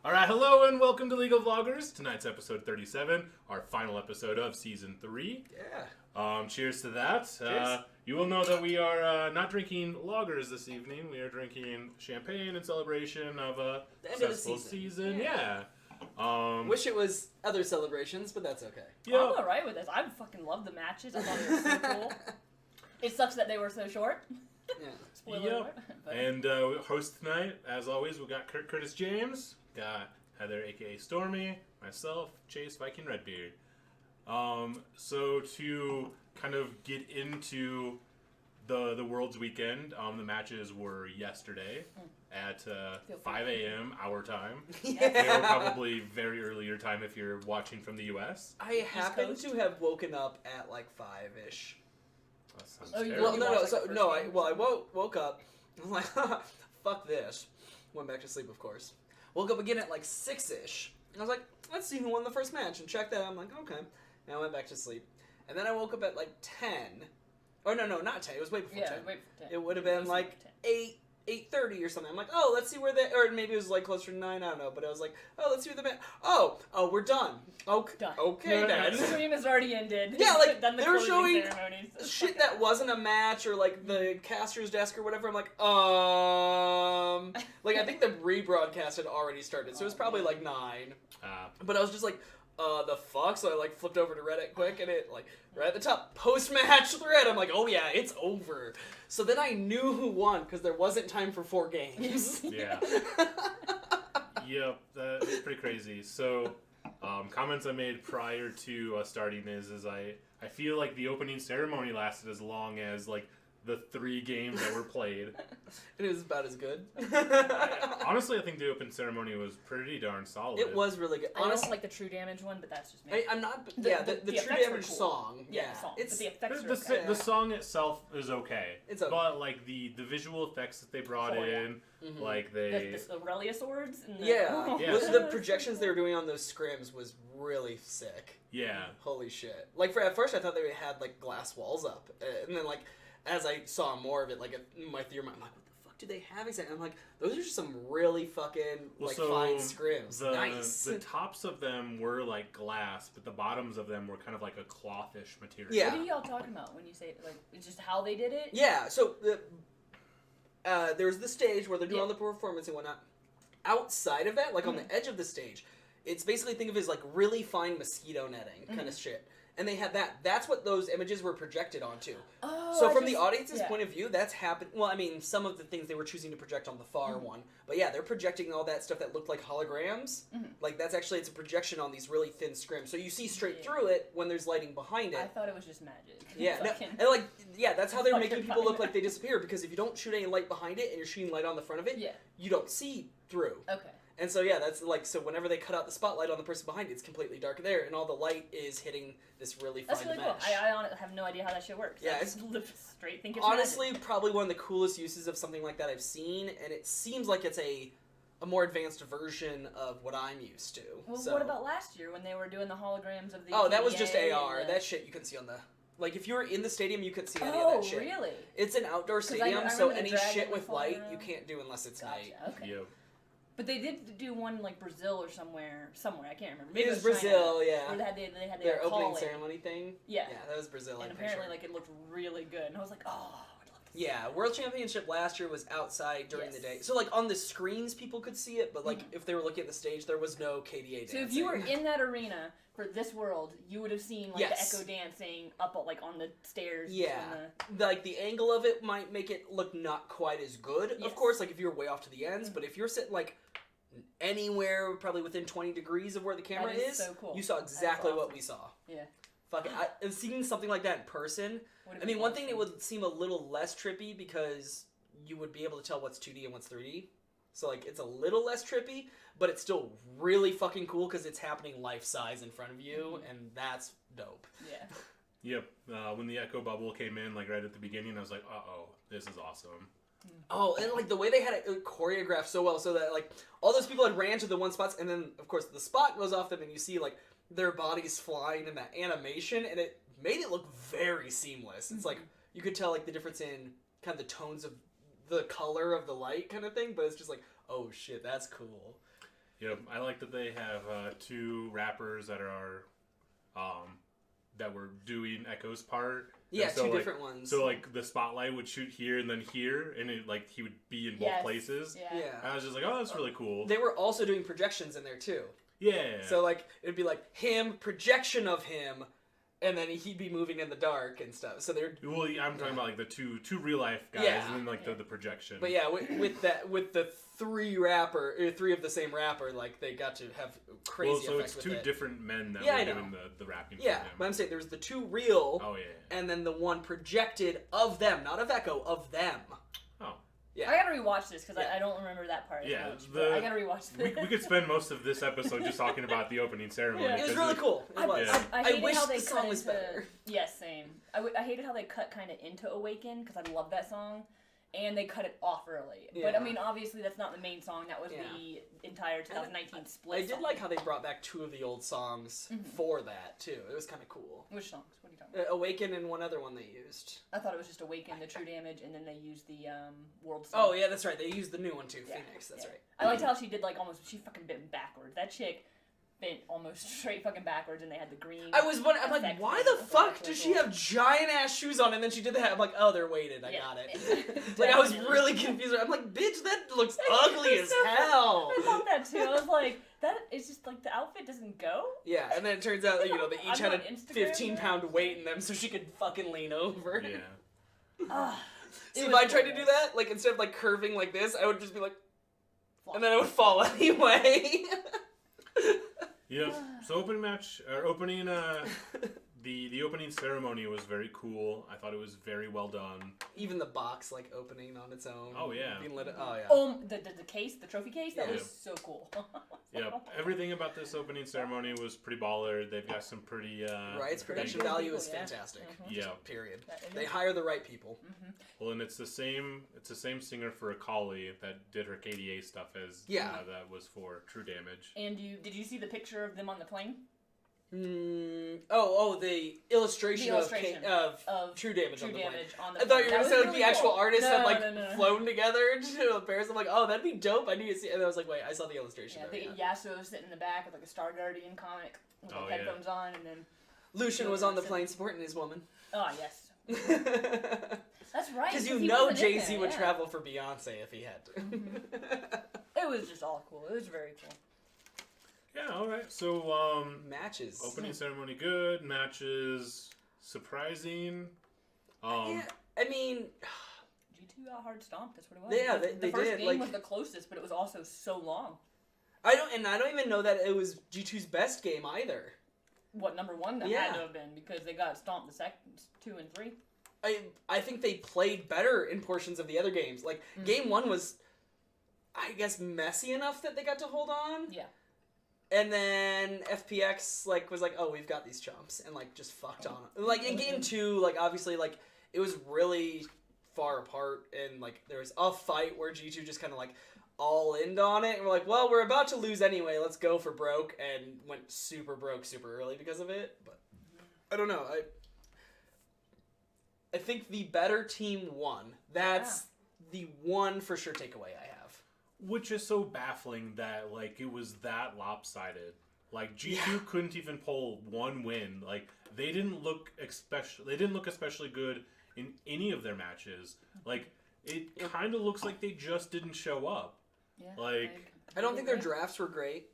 Alright, hello and welcome to League of Vloggers. Tonight's episode 37, our final episode of Season 3. Yeah. Cheers to that. Cheers. You will know that we are not drinking lagers this evening. We are drinking champagne in celebration of a successful season. Yeah. Wish it was other celebrations, but that's okay. Yeah. I'm alright with this. I fucking love the matches. I thought they were so cool. It sucks that they were so short. Yeah. Spoiler alert. But... And host tonight, as always, we got Kurtis James, got Heather, aka Stormy, myself, Chase, Viking Redbeard. So to kind of get into the Worlds weekend, the matches were yesterday at 5 a.m. our time. Yeah. They were probably very early your time if you're watching from the U.S. I happen to have woken up at like 5-ish. That sounds Oh, you terrible. I woke up. I was like, fuck this. Went back to sleep, of course. Woke up again at like 6-ish. I was like, let's see who won the first match and check that. I'm like, okay. And I went back to sleep. And then I woke up at like 10. Oh, no, not 10. It was way before 10. Way before 10. It would have been like 8:30 or something. I'm like, oh, let's see where they... Or maybe it was like closer to 9. I don't know. But I was like, oh, let's see where the... Oh, we're done. Done. Okay, then. The stream has already ended. Yeah, like, done the they were closing showing ceremonies. shit that wasn't a match or like the caster's desk or whatever. I'm like, like I think the rebroadcast had already started, so it was probably like 9. But I was just like, the fuck? So I like flipped over to Reddit quick, and it like right at the top, post-match thread. I'm like, oh yeah, it's over. So then I knew who won because there wasn't time for 4 games. Yeah. Yep, that's pretty crazy. So, comments I made prior to starting is I feel like the opening ceremony lasted as long as like the 3 games that were played. It was about as good. Honestly, I think the open ceremony was pretty darn solid. It was really good. I don't like the True Damage one, but that's just me. I'm not. The The True effects were Damage cool. song. Yeah, the song. It's But the effects are The song itself is okay. It's okay. But like the visual effects that they brought in, Mhm. like they... the Aurelia swords? And the, Yeah. Yeah. The projections they were doing on those scrims was really sick. Yeah. Holy shit. Like, at first I thought they had, like, glass walls up. And then, like, as I saw more of it, like, in my theory, I'm like, what the fuck do they have exactly? I'm like, those are just some really fucking, fine scrims. Nice. The tops of them were, like, glass, but the bottoms of them were kind of like a clothish material. Yeah. What are y'all talking about when you say, like, it's just how they did it? Yeah, so, there's the stage where they're doing all the performance and whatnot. Outside of that, like, on the edge of the stage, it's basically, think of it as, like, really fine mosquito netting kind of shit. And they had that. That's what those images were projected onto. Oh, So from the audience's point of view, that's happened. Well, I mean, some of the things they were choosing to project on the far one. But yeah, they're projecting all that stuff that looked like holograms. Like, that's actually, it's a projection on these really thin scrims. So you see straight through it when there's lighting behind it. I thought it was just magic. Yeah, no, and like, yeah, that's how they're making people look like they disappear. Because if you don't shoot any light behind it and you're shooting light on the front of it, you don't see through. Okay. And so, yeah, that's like, so whenever they cut out the spotlight on the person behind it, it's completely dark there, and all the light is hitting this really fine That's really mesh. cool. I honestly have no idea how that shit works. Yeah, I it's just straight think it's honestly magic. probably one of the coolest uses of something like that I've seen, and it seems like it's a more advanced version of what I'm used to. Well, so. what about last year when they were doing the holograms of the Oh, that was KDA just AR. and the... That shit you couldn't see on the... Like, if you were in the stadium, you couldn't see any of that shit. Oh, really? It's an outdoor stadium, I so remember the any dragon shit would with fly light around. you can't do unless it's night. Okay. Yep. But they did do one like Brazil or somewhere. I can't remember. It Maybe was China, Brazil, yeah. Where they had Their opening calling. ceremony thing. Yeah. Yeah, that was Brazil. And I'm apparently, sure. like, it looked really good. And I was like, oh, I'd love to see Yeah, World Championship last year was outside during the day. So, like, on the screens, people could see it, but, like, if they were looking at the stage, there was no KDA dancing. So if you were in that arena for this world, you would have seen, like, Yes. the echo dancing up, like, on the stairs. Yeah. Like, the angle of it might make it look not quite as good, of Yes. course, like, if you were way off to the ends, but if you're sitting, like, anywhere probably within 20 degrees of where the camera That is is, so cool. you saw exactly That's what awesome. we saw. Yeah. Fuck it. And seeing something like that in person, Would've I mean, been one thing awesome. it would seem a little less trippy because you would be able to tell what's 2D and what's 3D. So, like, it's a little less trippy, but it's still really fucking cool because it's happening life-size in front of you, and that's dope. Yeah. Yep. When the echo bubble came in, like right at the beginning, I was like, uh-oh, this is awesome. Oh, and like the way they had it choreographed so well, so that like all those people had ran to the one spots, and then of course the spot goes off them, and you see like their bodies flying in that animation, and it made it look very seamless. It's like you could tell like the difference in kind of the tones of the color of the light kind of thing, but it's just like, oh shit, that's cool. Yep, I like that they have two rappers that are, that were doing Echo's part. Yeah, so, two like, different ones. So like the spotlight would shoot here and then here, and it, like he would be in both places. Yeah. Yeah. I was just like, oh, that's really cool. They were also doing projections in there too. Yeah. So like it'd be like him, projection of him, and then he'd be moving in the dark and stuff. So they're Well, I'm talking about like the two real life guys, Yeah. and then like the projection. But yeah, with the three of the same rapper, like they got to have crazy Well, so effects it's with two it. different men that Yeah, I were know. doing the rapping Yeah, for him. but I'm saying there was the two real, Oh yeah. and then the one projected of them, not of Echo, of them. Oh. Yeah. I gotta rewatch this because Yeah. I don't remember that part. Yeah, as much, but I gotta rewatch this. We could spend most of this episode just talking about the opening ceremony. Yeah. It was because really cool. It was. Yeah. I I hated wish how they the cut song was into, better. Yes, same. I hated how they cut kind of into Awaken because I love that song, and they cut it off early. But I Yeah. mean, obviously that's not the main song. That was Yeah. the entire 2019 split. I did song. like how they brought back two of the old songs for that too. It was kind of cool. Which songs? What are you talking about? Awaken and one other one they used. I thought it was just Awaken, the True Damage, and then they used the World Song. Oh yeah, that's right. They used the new one too, Yeah, Phoenix. That's yeah. right. I liked how she did like almost. She fucking bent backwards. That chick bent almost straight fucking backwards, and they had the green. I was wondering, I'm like, effect why thing. the I thought fuck that was does really she have giant ass shoes on? And then she did that. I'm like, oh, they're weighted. I Yeah. got it. Like I was Definitely. really confused. I'm like, bitch, that looks ugly It's as so hell. I thought that too. I was like, that is just like the outfit doesn't go. Yeah, and then it turns out that, you know, they each I'm had a on Instagram 15-pound weight in them so she could fucking lean over. Yeah. Ah, See, it if was I tried to do glorious. that, like, instead of, like, curving like this, I would just be like, Flop. and then I would fall anyway. Yep. So opening match, or opening, the opening ceremony was very cool. I thought it was very well done. Even the box, like, opening on its own. Oh, yeah. Being lit, oh, yeah. The case, the trophy case, that Yeah. was so cool. Yep. Everything about this opening ceremony was pretty baller. They've got some pretty, Rights pretty- production value is Yeah. fantastic. Mhm. Yeah. Period. That is- They hire the right people. Well, and it's the same singer for Akali that did her KDA stuff as Yeah. that was for True Damage. And did you see the picture of them on the plane? The illustration, of True Damage True on the plane. Damage on the I thought plane. you were That gonna was say like really the actual cool. artists No, had like no. flown together to Paris. I'm like, oh, that'd be dope. I need to see. And I was like, wait, I saw the illustration. Yeah, there, the yeah. Yasuo was sitting in the back with like a Star Guardian comic with like Oh, yeah. headphones on, and then Lucian was on the plane supporting his woman. oh yes, Because that's right. you he know wasn't in Jay-Z there, would yeah. travel for Beyonce if he had to. It was just all cool. It was very cool. Yeah. All right. So Matches. opening ceremony good. Matches surprising. Yeah, I mean, G2 got hard stomped. That's what it was. Yeah, The they first did, game like- was the closest, but it was also so long. I don't even know that it was G2's best game either. What number one that Yeah. had to have been because they got stomped the second 2 and 3. I think they played better in portions of the other games. Like game one was, I guess, messy enough that they got to hold on. Yeah. And then FPX was like, oh, we've got these chumps, and like just fucked on them. Like in game two, like obviously like it was really far apart, and like there was a fight where G2 just kind of like all in on it, and we're like, well, we're about to lose anyway. Let's go for broke, and went super broke super early because of it. But I don't know. I think the better team won. That's the one for sure takeaway I have. Which is so baffling that like it was that lopsided. Like G2 couldn't even pull one win. Like they didn't look especially good in any of their matches. Like it kind of looks like they just didn't show up. Yeah. Like I don't think their drafts were great.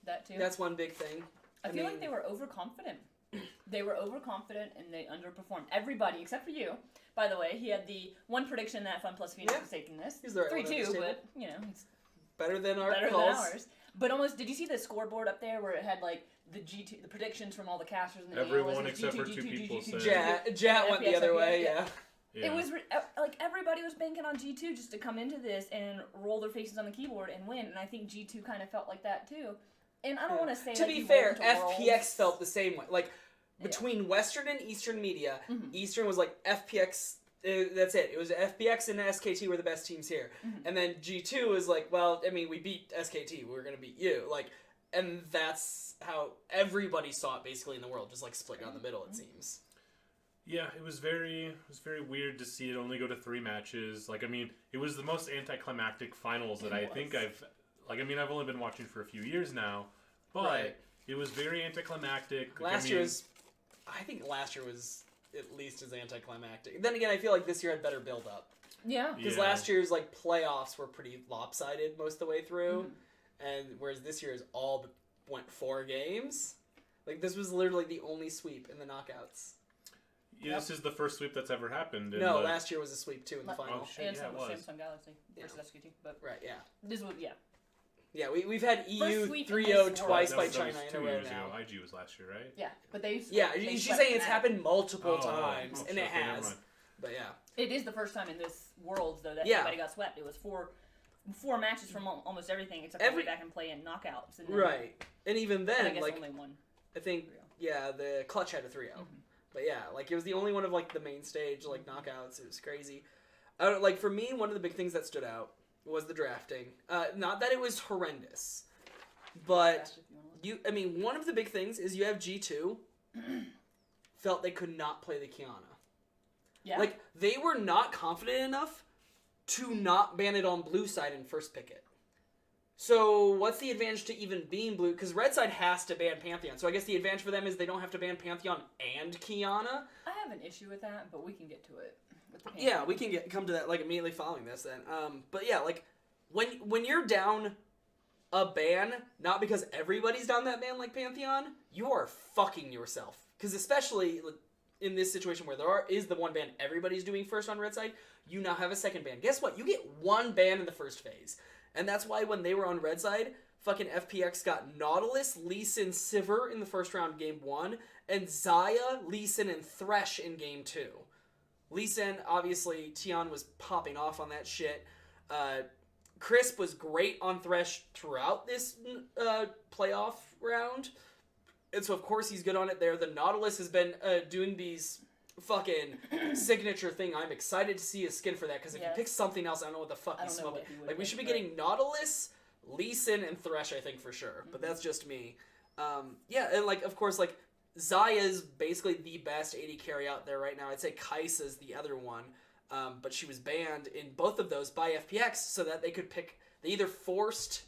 That too. That's one big thing. I feel like they were overconfident. They were overconfident and they underperformed. Everybody except for you. By the way, he had the one prediction that FunPlus Phoenix was taking this. He's the right one at this 3-2, table. but you know, it's Better than our better calls. than ours. But almost, did you see the scoreboard up there where it had like the G2, the predictions from all the casters and the Everyone analysts, except G2, for two G2, people G2, said- Jat went the FPS, other way, yeah. yeah. It was like everybody was banking on G2 just to come into this and roll their faces on the keyboard and win, and I think G2 kind of felt like that too. And I don't want to say To like, be you fair, rolled into FPX Worlds. felt the same way. Like between Western and Eastern media, Eastern was like FPX. That's it. It was FPX and SKT were the best teams here, and then G2 was like, well, I mean, we beat SKT. We're gonna beat you. Like, and that's how everybody saw it basically in the world, just like split down the middle. It seems. Yeah, it was very weird to see it only go to 3 matches. Like, I mean, it was the most anticlimactic finals that I think I've like, I mean, I've only been watching for a few years now, but Right. it was very anticlimactic. Last year was, I think last year was at least as anticlimactic. Then again, I feel like this year had better build up. Yeah. Because Yeah. last year's like playoffs were pretty lopsided most of the way through, and whereas this year's all went 4 games. Like this was literally the only sweep in the knockouts. Yeah, this is the first sweep that's ever happened. In No, the, last year was a sweep too in the final. Oh, shit, And yeah, it was. Samsung Galaxy versus SQT, but Right, yeah. this was Yeah, we've had First EU sweep 3-0 in this twice that by was, China that was in a 2 row years now. ago. IG was last year, right? yeah, but they Yeah, they she's swept saying it's Fnatic. happened multiple Oh, times, oh, and shit, it okay, never has. mind. But yeah. It is the first time in this Worlds though that Yeah. anybody got swept. It was four matches from almost everything except for way back and play in knockouts. And then, Right. And even and then, I guess like, only one. I think, 3-0. yeah, the Clutch had a 3-0. But yeah, like, it was the only one of, like, the main stage, like, knockouts. It was crazy. I don't, like, for me, one of the big things that stood out was the drafting. Not that it was horrendous, but I mean, one of the big things is you have G2 felt they could not play the Kiana. Yeah. Like, they were not confident enough to not ban it on blue side and first pick it. So, what's the advantage to even being blue? Because red side has to ban Pantheon. So, I guess the advantage for them is they don't have to ban Pantheon and Kiana. I have an issue with that, but we can get to it. With the Yeah, we can come to that, like, immediately following this then. But yeah, like, when you're down a ban, not because everybody's down that ban like Pantheon, you are fucking yourself. Because especially in this situation where is the one ban everybody's doing first on red side, you now have a second ban. Guess what? You get one ban in the first phase. And that's why when they were on red side, fucking FPX got Nautilus, Lee Sin, Sivir in the first round, game 1, and Xayah, Lee Sin, and Thresh in game 2. Lee Sin, obviously, Tian was popping off on that shit. Crisp was great on Thresh throughout this playoff round. And so, of course, he's good on it there. The Nautilus has been doing these fucking signature thing. I'm excited to see a skin for that, because if you pick something else, I don't know what the fuck he's smoking. Like, we should be getting Nautilus, Lee Sin, and Thresh, I think, for sure. But that's just me. Yeah, and, like, of course, like, Xayah's basically the best AD carry out there right now. I'd say Kai'Sa's the other one. But she was banned in both of those by FPX so that they could pick... They either forced,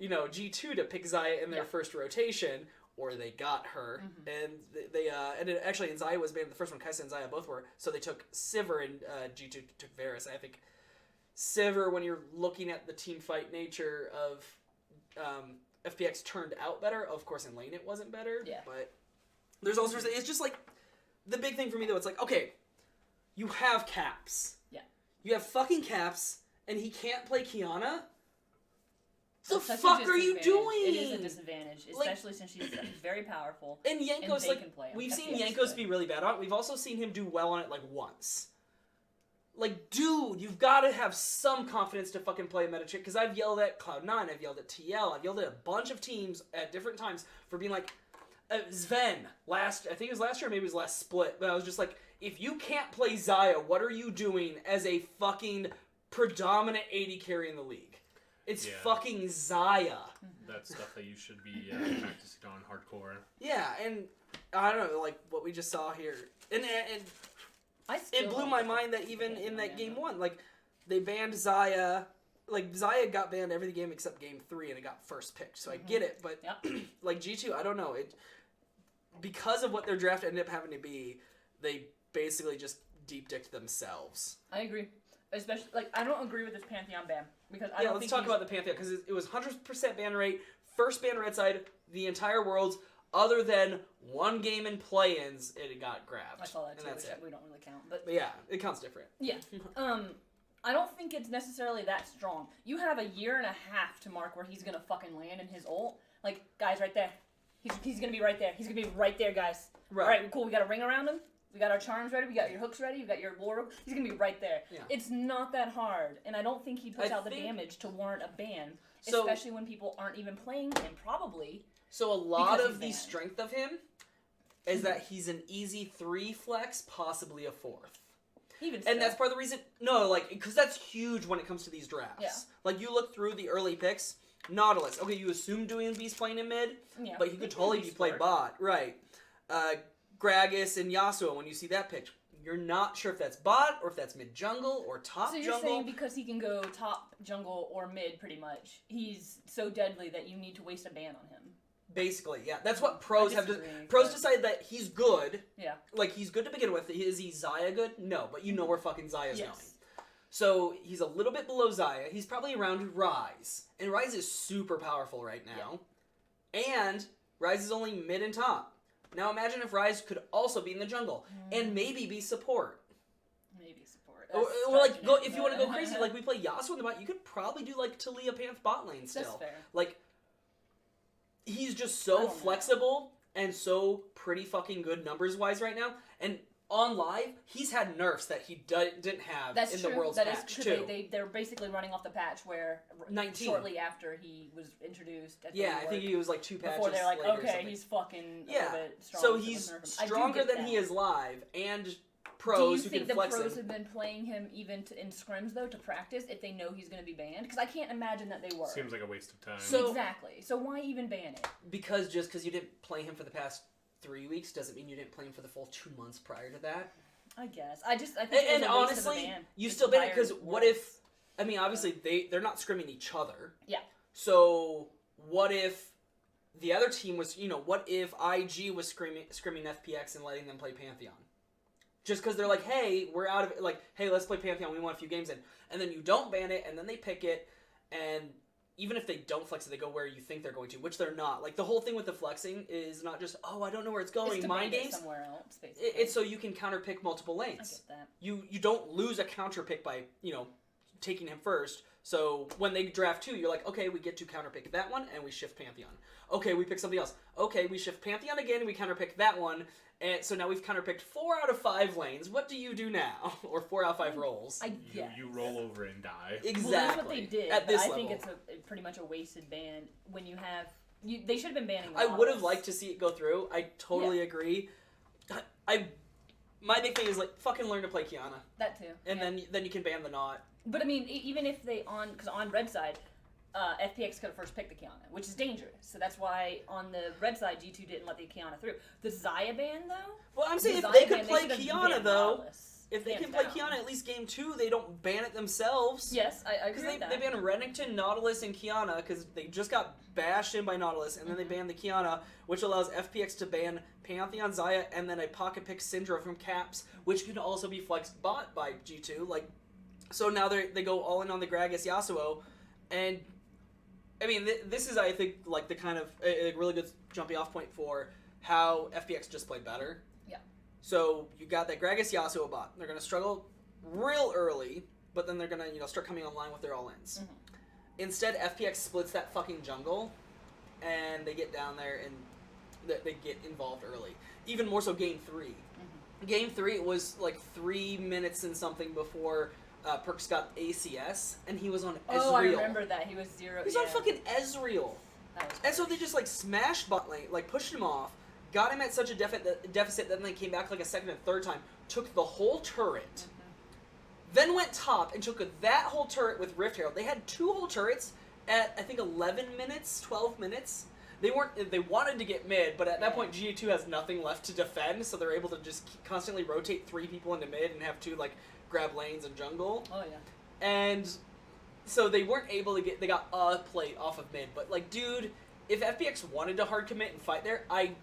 G2 to pick Xayah in their first rotation, or they got her. And they actually, and Xayah was banned in the first one. Kai'Sa and Xayah both were. So they took Sivir, and G2 took Varus. I think Sivir, when you're looking at the team fight nature of FPX, turned out better. Of course, in lane it wasn't better. Yeah. But there's all sorts of... It's just like... The big thing for me, though, it's like, okay... You have Caps. Yeah. You have fucking Caps, and he can't play Kiana? The Such a fuck are you doing? It is a disadvantage, especially since she's very powerful. And Jankos, they can play him. we've seen FPX Jankos be really bad on it. We've also seen him do well on it, like, once. Like, dude, you've got to have some confidence to fucking play a meta trick, because I've yelled at Cloud9, I've yelled at TL, I've yelled at a bunch of teams at different times for being like, Sven, I think it was last year, maybe it was last split, but I was just like, if you can't play Xayah, what are you doing as a fucking predominant AD carry in the league? It's fucking Xayah. That's stuff that you should be practicing on hardcore. Yeah, and I don't know, like what we just saw here, and it blew my mind that even in that game 1, like they banned Xayah. Like Xayah got banned every game except game 3, and it got first picked. So I get it, but like G2, I don't know it because of what their draft ended up having to be. They basically just deep dicked themselves. I agree. Especially, like, I don't agree with this Pantheon ban. Because I don't let's talk about the Pantheon, because it was 100% ban rate, first ban red side, the entire Worlds, other than one game in play-ins, it got grabbed. I saw that too, and that's which it. we don't really count. But yeah, it counts different. Yeah. I don't think it's necessarily that strong. You have a year and a half to mark where he's gonna fucking land in his ult. Like, guys, right there. He's gonna be right there. He's gonna be right there, guys. Right. All right, cool. We got a ring around him. We got our charms ready. We got your hooks ready. You got your lure. He's gonna be right there. Yeah. It's not that hard, and I don't think he puts out the damage to warrant a ban, especially when people aren't even playing him. Probably. So a lot because of the he's banned. strength of him is that he's an easy 3 flex, possibly a 4th. Even And that's part of the reason. No, like, because that's huge when it comes to these drafts. Yeah. Like, you look through the early picks. Nautilus. Okay, you assume Dwayne B's playing in mid, but he could totally be played bot. Right. Gragas and Yasuo, when you see that pick. you're not sure if that's bot or if that's mid jungle or top So you're jungle. saying because he can go top jungle or mid, pretty much, he's so deadly that you need to waste a ban on him. Basically, yeah. That's what pros have. disagree, Pros but- decide that he's good. Yeah. Like, he's good to begin with. Is he Xayah good? No, but you know where fucking Xayah's going. Yes. So, he's a little bit below Xayah. He's probably around Ryze. And Ryze is super powerful right now. And Ryze is only mid and top. Now, imagine if Ryze could also be in the jungle. And maybe be support. Maybe support. Or, That's or like, stretching go it, if you want to but- go crazy, like we play Yasuo in the bot, you could probably do, like, Talia Panth bot lane still. That's fair. Like, he's just I so don't know. flexible and so pretty fucking good numbers-wise right now. And on live, he's had nerfs that he didn't have That's in true. the World's That is patch, true. too. They're basically running off the patch where 19. shortly after he was introduced. At the Yeah, I think rework, he was like 2 patches before they're like, later or okay, something. he's fucking a Yeah. little bit strong. So let's he's nerf him. I do stronger get than that. he is live, and Do you pros who think can the flex pros him. have been playing him even in scrims though to practice if they know he's going to be banned? Because I can't imagine that they were. Seems like a waste of time. So- Exactly. So why even ban it? Because just because you didn't play him for the past 3 weeks doesn't mean you didn't play him for the full 2 months prior to that. I guess. I think And, it was and a waste of a honestly, ban. you This still ban it entire because what world. if... I mean, obviously, they're not scrimming each other. Yeah. So, what if the other team was... what if IG was scrimming FPX and letting them play Pantheon? Just because they're like, hey, we're out of it. Like, hey, let's play Pantheon. We want a few games in. And then you don't ban it, and then they pick it, and... Even if they don't flex it, they go where you think they're going to, which they're not. Like, the whole thing with the flexing is not just, oh, I don't know where it's going. It's to Mind ban it games, somewhere else, basically. it's so you can counterpick multiple I lanes. get that. You don't lose a counterpick by, taking him first. So when they draft 2, you're like, okay, we get to counterpick that one, and we shift Pantheon. Okay, we pick something else. Okay, we shift Pantheon again, and we counterpick that one. And so now we've counterpicked 4 out of 5 lanes. What do you do now? Or 4 out of 5 rolls. I guess. You roll over and die. Exactly. Well, that's what they did. At but this I level. think it's pretty much a wasted ban when you have. They should have been banning. The I would have Nautilus. liked to see it go through. I totally agree. My big thing is, like, fucking learn to play Kiana. that too. And yeah. then you can ban the Naut. But I mean, even if they because on red side, FPX could have first picked the Kiana, which is dangerous. So that's why on the red side, G2 didn't let the Kiana through. The Xayah ban though. Well, I'm saying the if they Xayah could ban, play should have Kiana, banned though, Nautilus, if they hands can play down. Kiana at least game 2, they don't ban it themselves. Yes, I agree Because with that. they banned Renekton, Nautilus, and Kiana because they just got bashed in by Nautilus, and then they banned the Kiana, which allows FPX to ban Pantheon, Xayah, and then a pocket pick Syndra from Caps, which can also be flexed bot by G2. So now they go all in on the Gragas Yasuo, and I mean this is, I think, like the kind of a really good jumping off point for how FPX just played better. Yeah. So you got that Gragas Yasuo bot. They're gonna struggle real early, but then they're gonna start coming online with their all-ins. Instead, FPX splits that fucking jungle, and they get down there and they get involved early. Even more so, game 3. Game 3 was like 3 minutes and something before Perks got ACS, and he was on Ezreal. Oh, I remember that. He was 0. He's yeah. on fucking Ezreal. That was And so they just like smashed bot lane, like pushed him off, got him at such a deficit, then they came back like a second and third time, took the whole turret, then went top and took that whole turret with Rift Herald. They had 2 whole turrets at I think 11 minutes, 12 minutes. They wanted to get mid, but at that point G2 has nothing left to defend, so they're able to just constantly rotate 3 people into mid and have 2 like grab lanes and jungle. Oh yeah. And so they weren't able to they got a plate off of mid, but like, dude, if FPX wanted to hard commit and fight there, I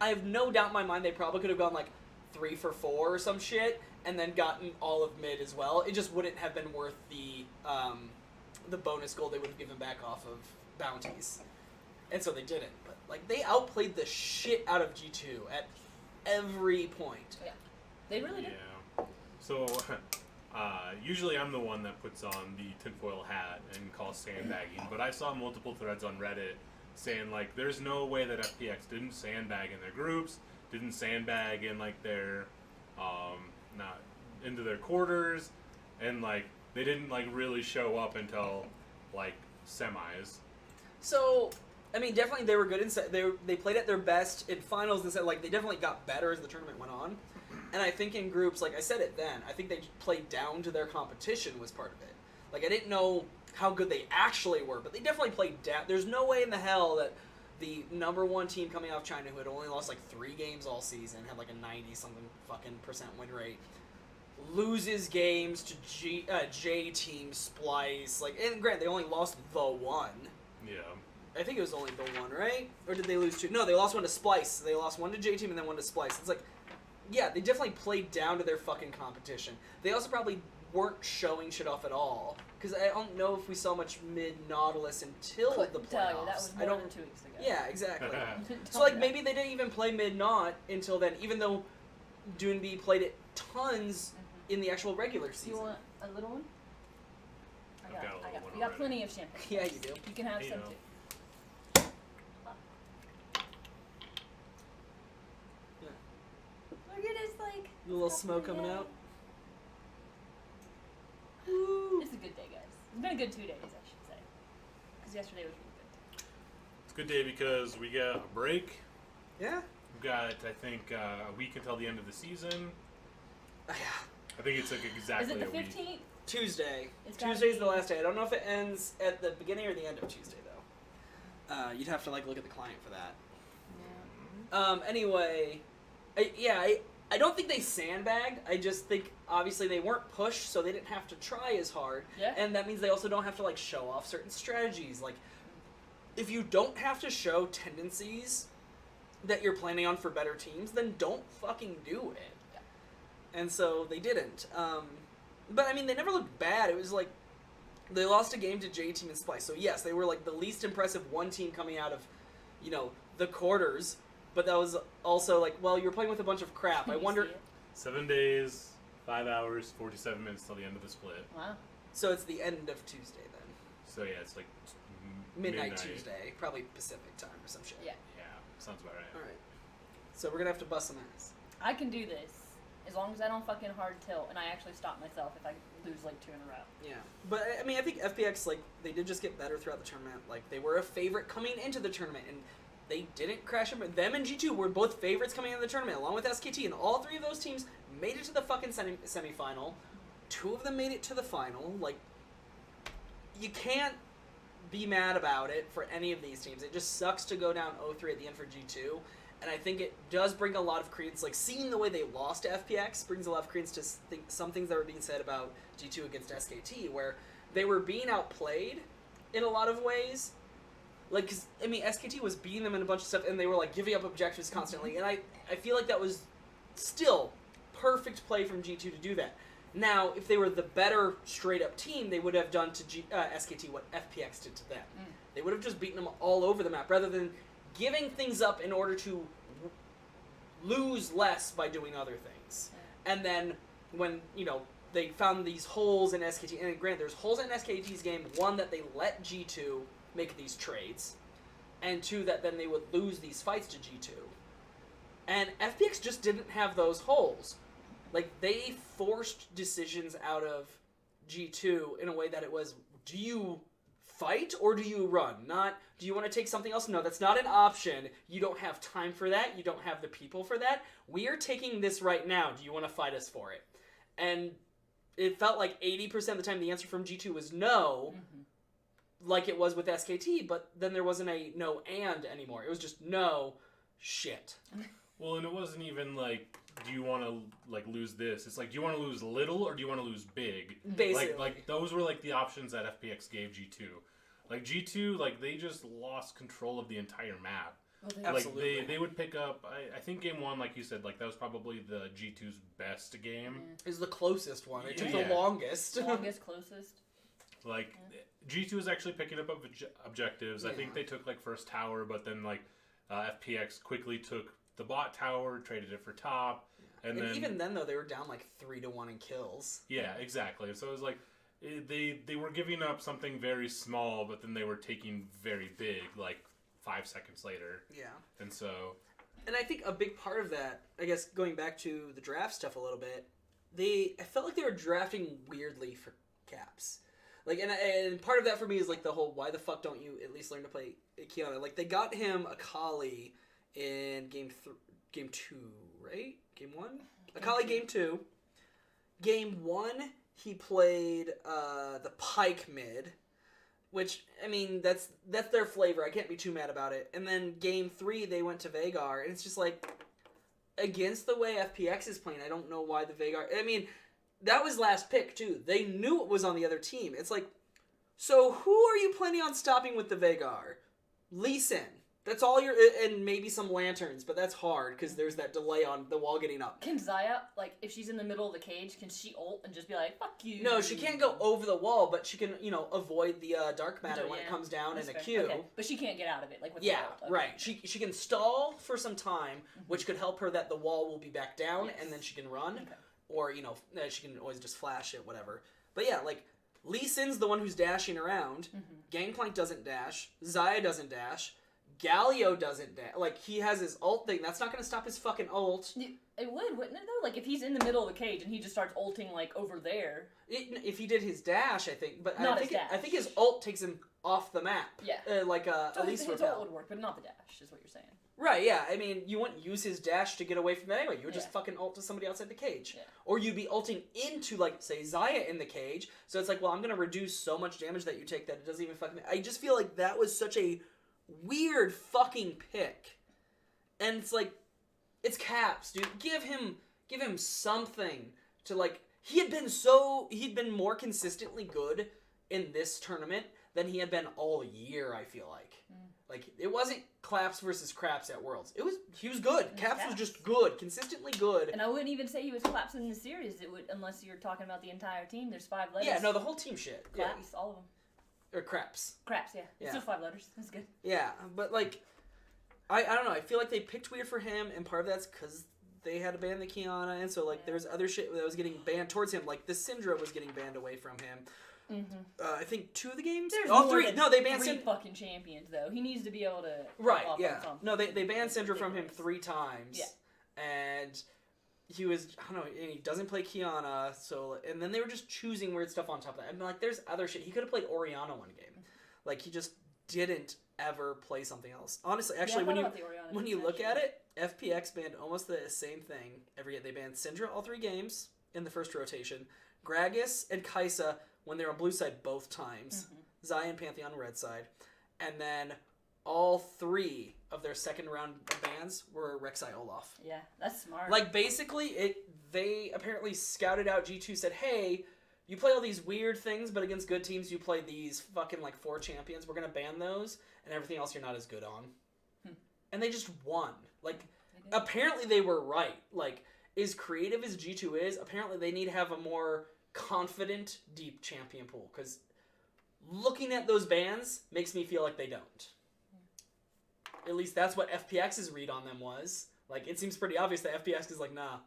have no doubt in my mind they probably could have gone like 3 for 4 or some shit, and then gotten all of mid as well. It just wouldn't have been worth the bonus gold they would have given back off of bounties, and so they didn't. But like, they outplayed the shit out of G2 at every point. Yeah. They really did. Yeah. So, usually I'm the one that puts on the tinfoil hat and calls sandbagging, but I saw multiple threads on Reddit saying, like, there's no way that FPX didn't sandbag in their groups, didn't sandbag in, like, their, not into their quarters, and, like, they didn't, like, really show up until, like, semis. So, I mean, definitely they were good they played at their best in finals, and said, like, they definitely got better as the tournament went on. And I think in groups, like I said it then, I think they played down to their competition was part of it. Like, I didn't know how good they actually were, but they definitely played down. There's no way in the hell that the number one team coming out of China who had only lost like 3 games all season, had like a 90-something fucking percent win rate, loses games to J Team Splice. Like, and granted, they only lost the one. Yeah. I think it was only the one, right? Or did they lose 2? No, they lost 1 to Splice. They lost 1 to J Team and then 1 to Splice. It's like, yeah, they definitely played down to their fucking competition. They also probably weren't showing shit off at all. Because I don't know if we saw much mid-Nautilus until the playoffs. Tell you, that was more than 2 weeks ago. Yeah, exactly. Don't So, like, do maybe they didn't even play mid-Naut until then, even though Doonby played it tons in the actual regular that. season. You want a little one? I've got a little one We got already. plenty of champagne. Yeah, you do. You can have You some know. too. Look at his, like... A little smoke coming out. It's a good day, guys. It's been a good 2 days, I should say. Because yesterday was really good. It's a good day because we got a break. Yeah. We've got, I think, a week until the end of the season. Yeah. I think it's like exactly Is it the a week. 15th? Tuesday. It's gotta Tuesday's be- the last day. I don't know if it ends at the beginning or the end of Tuesday, though. You'd have to, like, look at the client for that. Anyway, I don't think they sandbagged. I just think, obviously, they weren't pushed, so they didn't have to try as hard. Yeah. And that means they also don't have to, like, show off certain strategies. Like, if you don't have to show tendencies that you're planning on for better teams, then don't fucking do it. Yeah. And so they didn't. But, I mean, they never looked bad. It was like, they lost a game to J Team and Splice. So, yes, they were, like, the least impressive one team coming out of, you know, the quarters. But that was also, like, well, you're playing with a bunch of crap. I You wonder... see it? 7 days, 5 hours, 47 minutes till the end of the split. Wow. So it's the end of Tuesday, then. So yeah, it's like Midnight Tuesday. Probably Pacific time or some shit. Yeah. Yeah, sounds about right. Alright. So we're gonna have to bust some ass. I can do this. As long as I don't fucking hard tilt and I actually stop myself if I lose like 2 in a row. Yeah. But, I mean, I think FPX, like, they did just get better throughout the tournament. Like, they were a favorite coming into the tournament, and they didn't crash them. Them and G2 were both favorites coming into the tournament, along with SKT, and all 3 of those teams made it to the fucking semifinal. 2 of them made it to the final. Like, you can't be mad about it for any of these teams. It just sucks to go down 0-3 at the end for G2. And I think it does bring a lot of credence. Like, seeing the way they lost to FPX brings a lot of credence to some things that were being said about G2 against SKT, where they were being outplayed in a lot of ways. Like, 'cause, I mean, SKT was beating them in a bunch of stuff, and they were, like, giving up objectives constantly. And I feel like that was still perfect play from G2 to do that. Now, if they were the better straight-up team, they would have done to SKT what FPX did to them. They would have just beaten them all over the map, rather than giving things up in order to lose less by doing other things. And then when, you know, they found these holes in SKT, and granted, there's holes in SKT's game. One, that they let G2 make these trades, and 2, that then they would lose these fights to G2. And FPX just didn't have those holes. Like, they forced decisions out of G2 in a way that it was, do you fight or do you run? Not, do you want to take something else? No, that's not an option. You don't have time for that. You don't have the people for that. We are taking this right now. Do you want to fight us for it? And it felt like 80% of the time the answer from G2 was no, like it was with SKT, but then there wasn't a no and anymore. It was just no, shit. Well, and it wasn't even like, do you want to like lose this? It's like, do you want to lose little or do you want to lose big? Basically. Like those were like the options that FPX gave G2. Like G2, like they just lost control of the entire map. Absolutely. Like they would pick up. I think game 1, like you said, like that was probably the G2's best game. It was the closest one. It took Yeah. the longest. Longest, closest. Like G2 was actually picking up objectives. I think they took like first tower, but then like FPX quickly took the bot tower, traded it for top, and then even then though, they were down like 3-1 in kills. yeah, exactly. So it was like they were giving up something very small, but then they were taking very big, like 5 seconds later. Yeah. And so, And I think a big part of that, I guess going back to the draft stuff a little bit, I felt like they were drafting weirdly for Caps. Like, and part of that for me is like the whole, why the fuck don't you at least learn to play Kiana? Like, they got him Akali in game 2, right? Game 1? Akali game 2. Game 1, he played the Pike mid. Which, I mean, that's their flavor. I can't be too mad about it. And then game 3, they went to Veigar, and it's just like, against the way FPX is playing, I don't know why the Veigar... I mean, that was last pick, too. They knew it was on the other team. It's like, so who are you planning on stopping with the Veigar? Lee Sin. That's all you're... And maybe some lanterns, but that's hard, because there's that delay on the wall getting up. Can Xayah, like, if she's in the middle of the cage, can she ult and just be like, fuck you? No, she can't go over the wall, but she can, avoid the dark matter when it comes down in a queue. Okay. But she can't get out of it, like, with the ult. Okay. Right. She can stall for some time, which could help her that the wall will be back down, and then she can run. Okay. Or, she can always just flash it, whatever. But yeah, like, Lee Sin's the one who's dashing around. Gangplank doesn't dash. Xayah doesn't dash. Galio doesn't dash. Like, he has his ult thing. That's not going to stop his fucking ult. It would, wouldn't it, though? Like, if he's in the middle of the cage and he just starts ulting, like, over there. If he did his dash, I think. But not I think his ult takes him off the map. Yeah. At least his ult would work, but not the dash, is what you're saying. Right, yeah. I mean, you wouldn't use his dash to get away from that anyway. You would just fucking ult to somebody outside the cage. Yeah. Or you'd be ulting into, like, say, Xayah in the cage. So it's like, well, I'm going to reduce so much damage that you take that it doesn't even fucking... I just feel like that was such a weird fucking pick. And it's like, it's Caps, dude. Give him something to, like... He'd been more consistently good in this tournament than he had been all year, I feel like. Like, it wasn't Claps versus Craps at Worlds. He was good. Caps was just good, consistently good. And I wouldn't even say he was Claps in the series. It would, unless you're talking about the entire team. There's 5 letters. Yeah, no, the whole team shit. Claps, all of them. Or Craps. Craps, yeah. It's still 5 letters. That's good. Yeah, but like, I don't know. I feel like they picked weird for him, and part of that's because they had to ban the Kiana, and so like there's other shit that was getting banned towards him. Like the Syndra was getting banned away from him. I think 2 of the games. There's 3. No, they banned 3 fucking champions though. He needs to be able to. Right. Yeah. No, they banned Syndra from him 3 times. Yeah. And he was, I don't know, and he doesn't play Kiana, so, and then they were just choosing weird stuff on top of that. I mean, like, there's other shit. He could have played Orianna one game. Like, he just didn't ever play something else. Honestly, actually, when you look at it, FPX banned almost the same thing every year. They banned Syndra all 3 games in the first rotation, Gragas and Kai'Sa when they were on blue side both times, Xayah and Pantheon red side, and then all 3 of their second round bans were Rek'Sai Olaf. Yeah, that's smart. Like, basically, they apparently scouted out G2, said, hey, you play all these weird things, but against good teams you play these fucking, like, 4 champions. We're going to ban those, and everything else you're not as good on. And they just won. Like, apparently they were right. Like, as creative as G2 is, apparently they need to have a more confident, deep champion pool. Because looking at those bans makes me feel like they don't. At least that's what FPX's read on them was. Like, it seems pretty obvious that FPX is like, nah,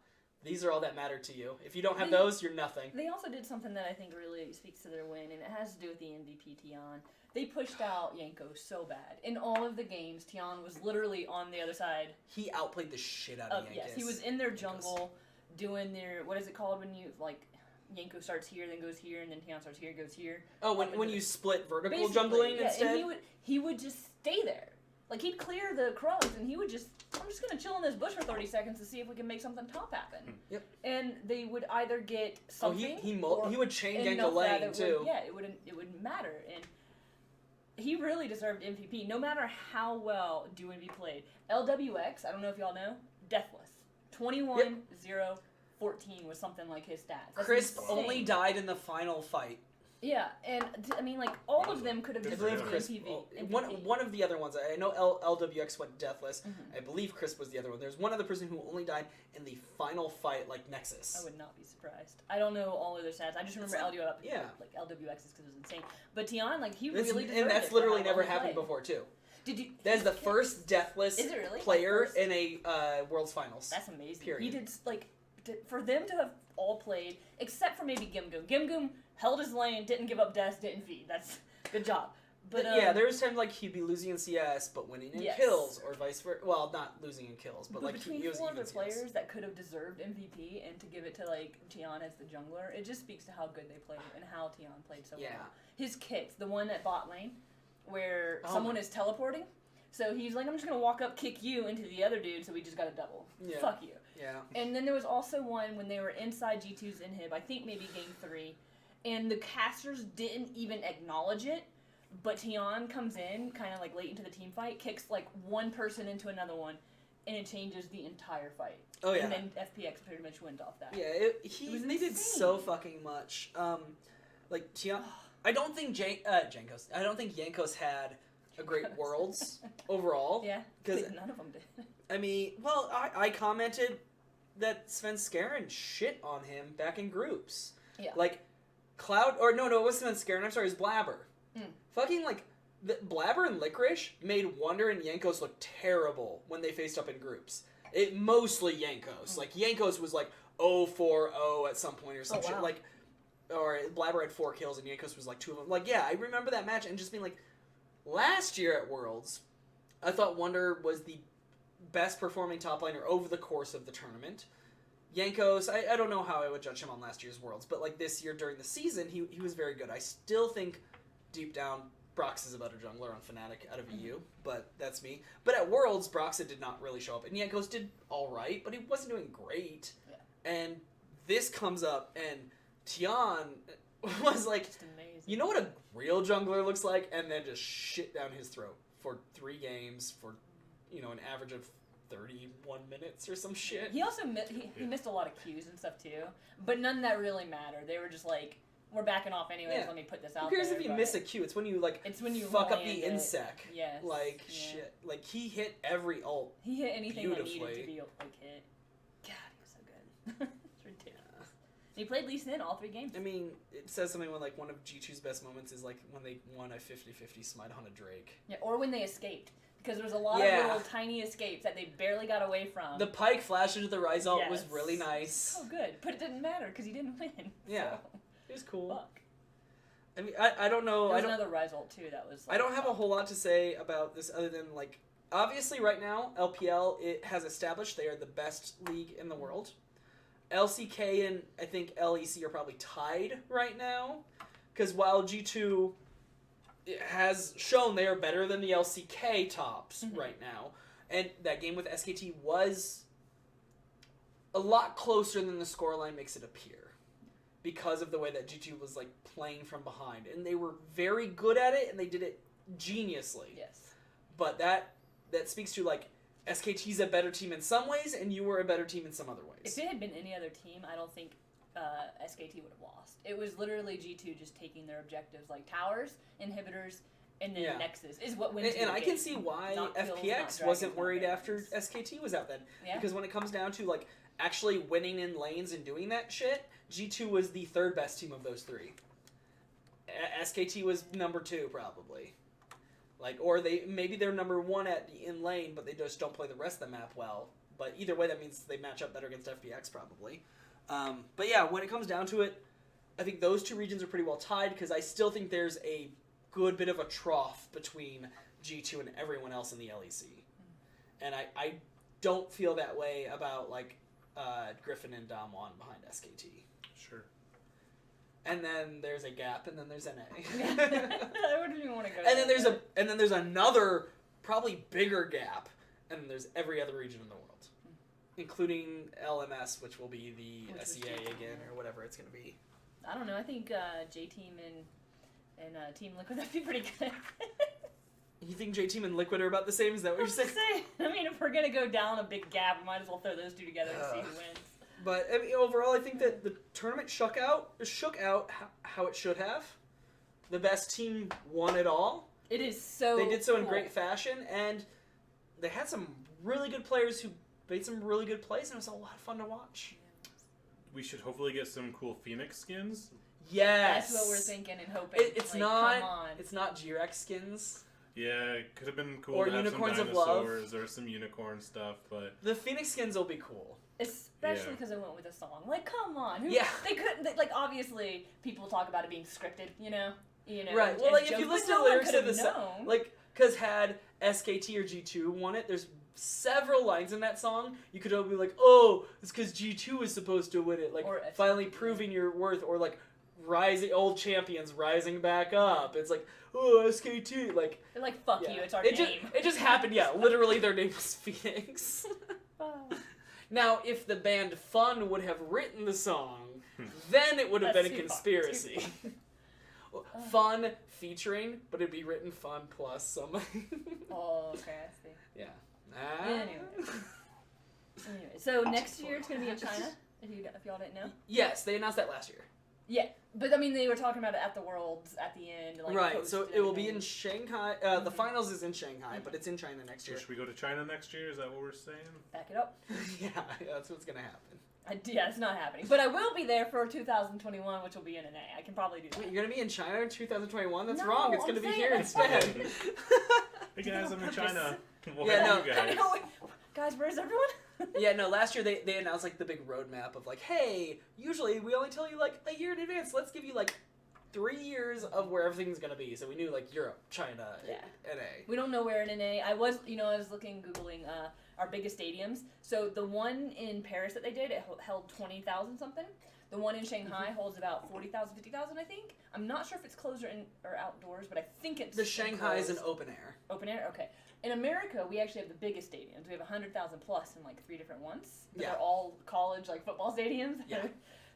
these are all that matter to you. If you don't have those, you're nothing. They also did something that I think really speaks to their win, and it has to do with the MVP Tian. They pushed out Yanko so bad. In all of the games, Tian was literally on the other side. He outplayed the shit out of Yankees. Yes, he was in their jungle doing their, what is it called when you, like, Yanko starts here, then goes here, and then Tian starts here, goes here. Oh, when you split vertical jungling instead? And he would just stay there. Like, he'd clear the crows, and he would just, I'm just going to chill in this bush for 30 seconds to see if we can make something top happen. Yep. And they would either get something, he would chain gank a lane, too. It wouldn't matter. And he really deserved MVP, no matter how well DoinB played. LWX, I don't know if y'all know, deathless. 21-0-14 was something like his stats. That's Crisp insane. only died in the final fight. Yeah, and I mean, like, all of them could have deserved MVP. One of the other ones, I know LWX went deathless. I believe Crisp was the other one. There's one other person who only died in the final fight, like Nexus. I would not be surprised. I don't know all of their stats. I just remember LWX is because it was insane. But Tian, like, he really deserved it. And that's literally never happened before, too. That's the first deathless player in a World's Finals. That's amazing. Period. He did, like, for them to have all played, except for maybe Gimgoom. Gimgoom held his lane, didn't give up deaths, didn't feed. That's good job. But yeah, there was times like he'd be losing in CS, but winning in kills, or vice versa. Well, not losing in kills, but like between he was 4 even other players that could have deserved MVP, and to give it to like Tian as the jungler, it just speaks to how good they played and how Tian played so well. His kits, the one at bot lane, where someone is teleporting. So he's like, I'm just gonna walk up, kick you into the other dude, so we just got a double. Yeah. Fuck you. Yeah. And then there was also one when they were inside G2's inhib, I think maybe game 3, and the casters didn't even acknowledge it, But Tian comes in kind of like late into the team fight, kicks like one person into another one, and it changes the entire fight. Oh yeah. And then FPX pretty much went off that. Yeah, they did so fucking much. Like Tian, I don't think Jankos. I don't think Jankos had a great Worlds overall. Yeah, because none of them did. I mean, well, I commented that Sven Skaren shit on him back in groups. Yeah. Like Cloud, or no, it wasn't Sven Skaren. I'm sorry, it was Blabber. Fucking like Blabber and Licorice made Wonder and Jankos look terrible when they faced up in groups. It mostly Jankos. Like Jankos was like 0-4-0 at some point or some shit. Like, or Blabber had 4 kills and Jankos was like 2 of them. Like, yeah, I remember that match and just being like, last year at Worlds, I thought Wonder was the best performing top laner over the course of the tournament. Jankos, I don't know how I would judge him on last year's Worlds, but like this year during the season, he was very good. I still think deep down Brox is a better jungler on Fnatic out of EU, but that's me. But at Worlds, Broxa did not really show up, and Jankos did alright, but he wasn't doing great. Yeah. And this comes up, and Tian was like, you know what a real jungler looks like? And then just shit down his throat for 3 games for, you know, an average of 31 minutes or some shit. He also he missed a lot of cues and stuff too, but none that really mattered. They were just like, we're backing off anyways, let me put this out there. Who cares if you miss a cue? It's when you like fuck up the insec. Yes. Like shit. Like he hit every ult. He hit anything that needed to be like hit. God, he was so good. It's ridiculous. He played Lee Sin all 3 games. I mean, it says something when like one of G2's best moments is like when they won a 50-50 smite on a Drake. Yeah, or when they escaped. Because there was a lot of little tiny escapes that they barely got away from. The Pike flash into the Rise ult was really nice. Oh, good. But it didn't matter because he didn't win. Yeah. So. It was cool. Fuck. I mean, I don't know. There was another Rise ult too that was. Like, I don't have a whole lot to say about this other than like, obviously right now LPL it has established they are the best league in the world. LCK and I think LEC are probably tied right now, because while G2 has shown they are better than the LCK tops right now, and that game with SKT was a lot closer than the scoreline makes it appear, because of the way that G2 was like playing from behind, and they were very good at it, and they did it geniusly. Yes. But that speaks to like SKT's a better team in some ways, and you were a better team in some other ways. If it had been any other team, I don't think SKT would have lost. It was literally G2 just taking their objectives, like towers, inhibitors, and then Nexus is what wins. And I can see why FPX wasn't worried after SKT was out then. Yeah. Because when it comes down to like actually winning in lanes and doing that shit, G2 was the 3rd best team of those 3. SKT was number 2 probably. Like, or maybe they're number 1 in lane, but they just don't play the rest of the map well. But either way, that means they match up better against FPX probably. But yeah, when it comes down to it, I think those 2 regions are pretty well tied, because I still think there's a good bit of a trough between G2 and everyone else in the LEC. And I don't feel that way about like Griffin and Damwon behind SKT. Sure. And then there's a gap, and then there's NA. I wouldn't even want to go. And then there's another probably bigger gap, and then there's every other region in the world, including LMS, which will be the SEA again or whatever it's going to be. I don't know. I think J-Team and Team Liquid would be pretty good. You think J-Team and Liquid are about the same? Is that what you're saying? I mean, if we're going to go down a big gap, we might as well throw those 2 together and see who wins. But I mean, overall, I think that the tournament shook out how it should have. The best team won it all. It is so They did so cool. in great fashion, and they had some really good players who made some really good plays, and it was a lot of fun to watch. We should hopefully get some cool Phoenix skins. Yes, that's what we're thinking and hoping. It's like, not. Come on. It's not G-Rex skins. Yeah, it could have been cool Or to have Unicorns some of Love. dinosaurs or some unicorn stuff, but The Phoenix skins will be cool. Especially because I went with a song. Like, come on. Yeah. They couldn't. Like, obviously, people talk about it being scripted. You know. Right. Well, like if you listen to the lyrics of the song, song, like, because had SKT or G2 won it, there's several lines in that song. You could all be like, oh, it's because G2 is supposed to win it. Like, finally proving your worth, or like rising old champions rising back up. It's like, oh, SKT. Like, they're like, fuck you. It's our name. It just happened. Yeah, literally, their name was Phoenix. Now, if the band Fun would have written the song, then it would have been a conspiracy. Fun featuring, but it'd be written fun plus some. Oh, okay, I see. Yeah. Anyway, so next year it's gonna be in China. If y'all didn't know. Yes, they announced that last year. Yeah, but I mean they were talking about it at the Worlds at the end. Like, right. So it will be in Shanghai. The finals is in Shanghai, but it's in China next year. So should we go to China next year? Is that what we're saying? Back it up. Yeah, that's what's gonna happen. Yeah, it's not happening. But I will be there for 2021, which will be in an A. I can probably do that. Wait, you're gonna be in China in 2021? That's No, wrong. It's I'm gonna be saying here that's instead. Hey guys, I'm in China. Yeah, no. You I guys? know. Guys, where's everyone? Yeah, no, last year they announced like the big roadmap of like, hey, usually we only tell you like a year in advance. Let's give you like 3 years of where everything's gonna be. So we knew like Europe, China, NA. We don't know where in NA. I was googling our biggest stadiums. So the one in Paris that they did, it held 20,000 something. The one in Shanghai holds about 40,000, 50,000, I think. I'm not sure if it's closed or outdoors, but I think it's The Shanghai is an enclosed. open air. Open air? Okay. In America, we actually have the biggest stadiums. We have 100,000 plus in like 3 different ones. But Yeah. they're all college like football stadiums Yeah.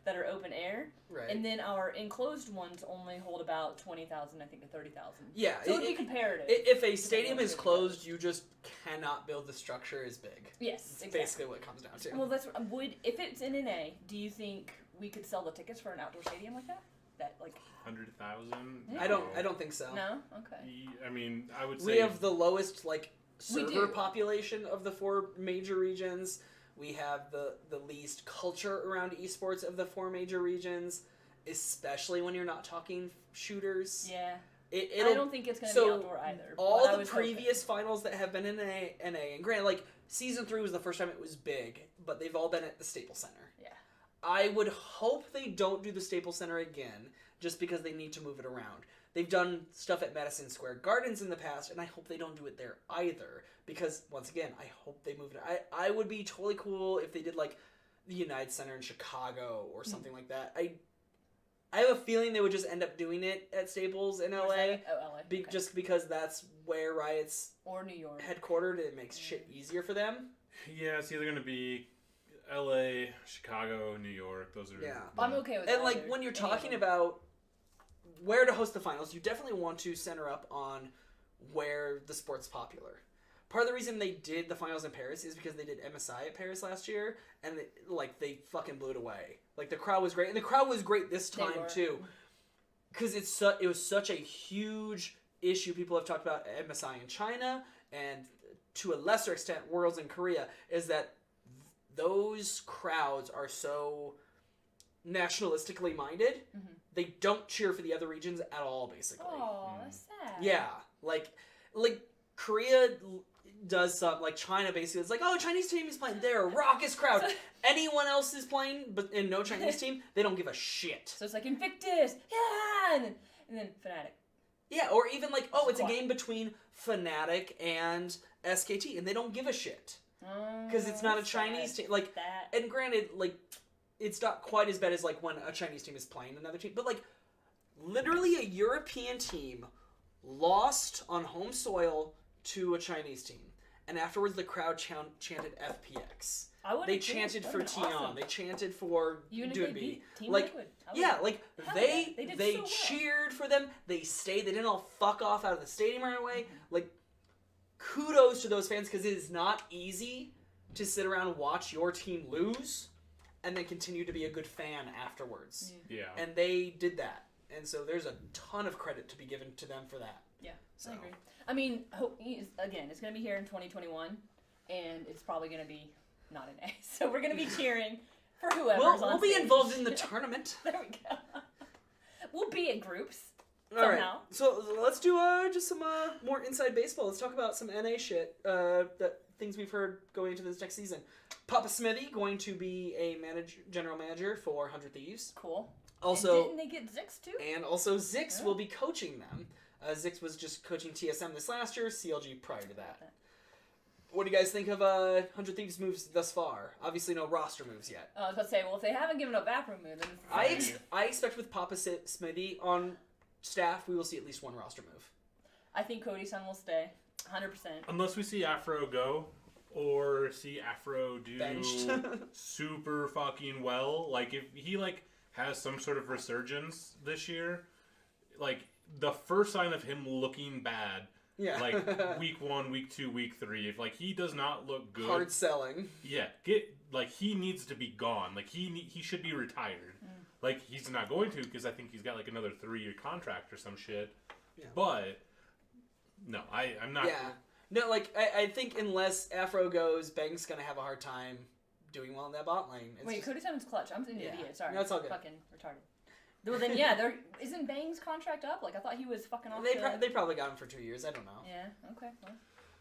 that are open air. Right. And then our enclosed ones only hold about 20,000, I think, to 30,000. Yeah. So it would be comparative. If a stadium is closed, you just cannot build the structure as big. Yes, It's exactly. basically what it comes down to. Well, that's if it's in NA, do you think we could sell the tickets for an outdoor stadium like that? That like 100,000? Yeah. I don't think so. no? Okay. I mean, I would say We have the lowest like We server do. population of the 4 major regions. We have the least culture around esports of the 4 major regions, especially when you're not talking shooters. Yeah. I I don't think it's going to be outdoor either. All but I the was previous finals that have been in NA, and granted, like season 3 was the first time it was big, but they've all been at the Staples Center. Yeah. I would hope they don't do the Staples Center again, just because they need to move it around. They've done stuff at Madison Square Gardens in the past, and I hope they don't do it there either. Because, once again, I hope they move it. I would be totally cool if they did, like, the United Center in Chicago or something like that. I have a feeling they would just end up doing it at Staples in LA. Oh, LA. Okay. Just because that's where Riot's Or New York. headquartered, it makes shit easier for them. Yeah, it's either going to be LA, Chicago, New York. Those are. Yeah. I'm okay with And, either. like, when you're Any of talking them. about where to host the finals, you definitely want to center up on where the sport's popular. Part of the reason they did the finals in Paris is because they did MSI at Paris last year, and they fucking blew it away. Like, the crowd was great, and the crowd was great this They time were. too, because it was such a huge issue. People have talked about MSI in China, and to a lesser extent, Worlds in Korea, is that those crowds are so nationalistically minded. Mhm. They don't cheer for the other regions at all, basically. Oh, that's sad. Yeah, like Korea does something, like China basically, it's like, oh, Chinese team is playing, they're a raucous crowd. Anyone else is playing, and no Chinese team, they don't give a shit. So it's like Invictus, yeah, and then Fnatic. Yeah, or even like, oh, it's a Squad. game between Fnatic and SKT, and they don't give a shit. Because it's not a Chinese team. Like, That. and granted, like, it's not quite as bad as like when a Chinese team is playing another team, but like, literally a European team lost on home soil to a Chinese team, and afterwards the crowd chanted FPX. I would They chanted for Tion. Awesome. They chanted for Even if they Doonby. beat Team Like, Liquid. I yeah, would- like Hell they yeah. They did they so well. cheered for them. They stayed. They didn't all fuck off out of the stadium right away. Mm-hmm. Like, kudos to those fans, because it is not easy to sit around and watch your team lose and then continue to be a good fan afterwards. Yeah. And they did that. And so there's a ton of credit to be given to them for that. Yeah, So. I agree. I mean, again, it's going to be here in 2021, and it's probably going to be not an A. So we're going to be cheering for whoever's on We'll be stage. involved in the tournament. There we go. We'll be in groups. All right. Somehow. So let's do just some more inside baseball. Let's talk about some NA shit. Things we've heard going into this next season. Papa Smithy going to be a general manager for 100 Thieves. Cool. Also, and didn't they get Zix too? and also Zix Yeah. will be coaching them. Zix was just coaching TSM this last year, CLG prior to that. What do you guys think of 100 Thieves moves thus far? Obviously no roster moves yet. I was about to say, well, if they haven't given up backroom move, then I expect with Papa Smithy on staff, we will see at least one roster move. I think Cody Sun will stay, 100%. Unless we see Afro go, or see Afro do Benched. super fucking well. Like, if he, like, has some sort of resurgence this year, like the first sign of him looking bad. Yeah. Like week 1, week 2, week 3. If like he does not look good, hard selling. Yeah, he needs to be gone. Like he should be retired. Like he's not going to because I think he's got like another 3-year contract or some shit. Yeah. But no, I'm not. Yeah. No, like I think unless Afro goes, Bang's gonna have a hard time doing well in that bot lane. Wait, Kurtis Evans clutch. I'm an idiot. Sorry. No, it's all good. Fucking retarded. Well, then, yeah, isn't Bang's contract up? Like, I thought he was fucking off. They probably got him for 2 years. I don't know. Yeah, okay. Well.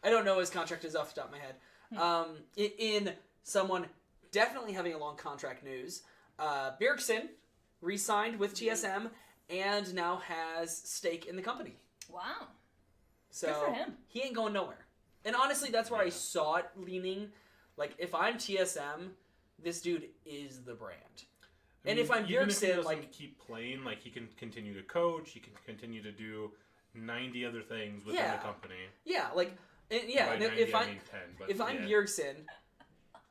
I don't know his contract is off the top of my head. In someone definitely having a long contract news, Bjergsen re-signed with TSM and now has stake in the company. Wow. So good for him. He ain't going nowhere. And honestly, that's where I saw it leaning. Like, if I'm TSM, this dude is the brand. And if I'm Bjergsen, like, keep playing, like he can continue to coach, he can continue to do 90 other things within the company. Yeah, like, if I'm Bjergsen,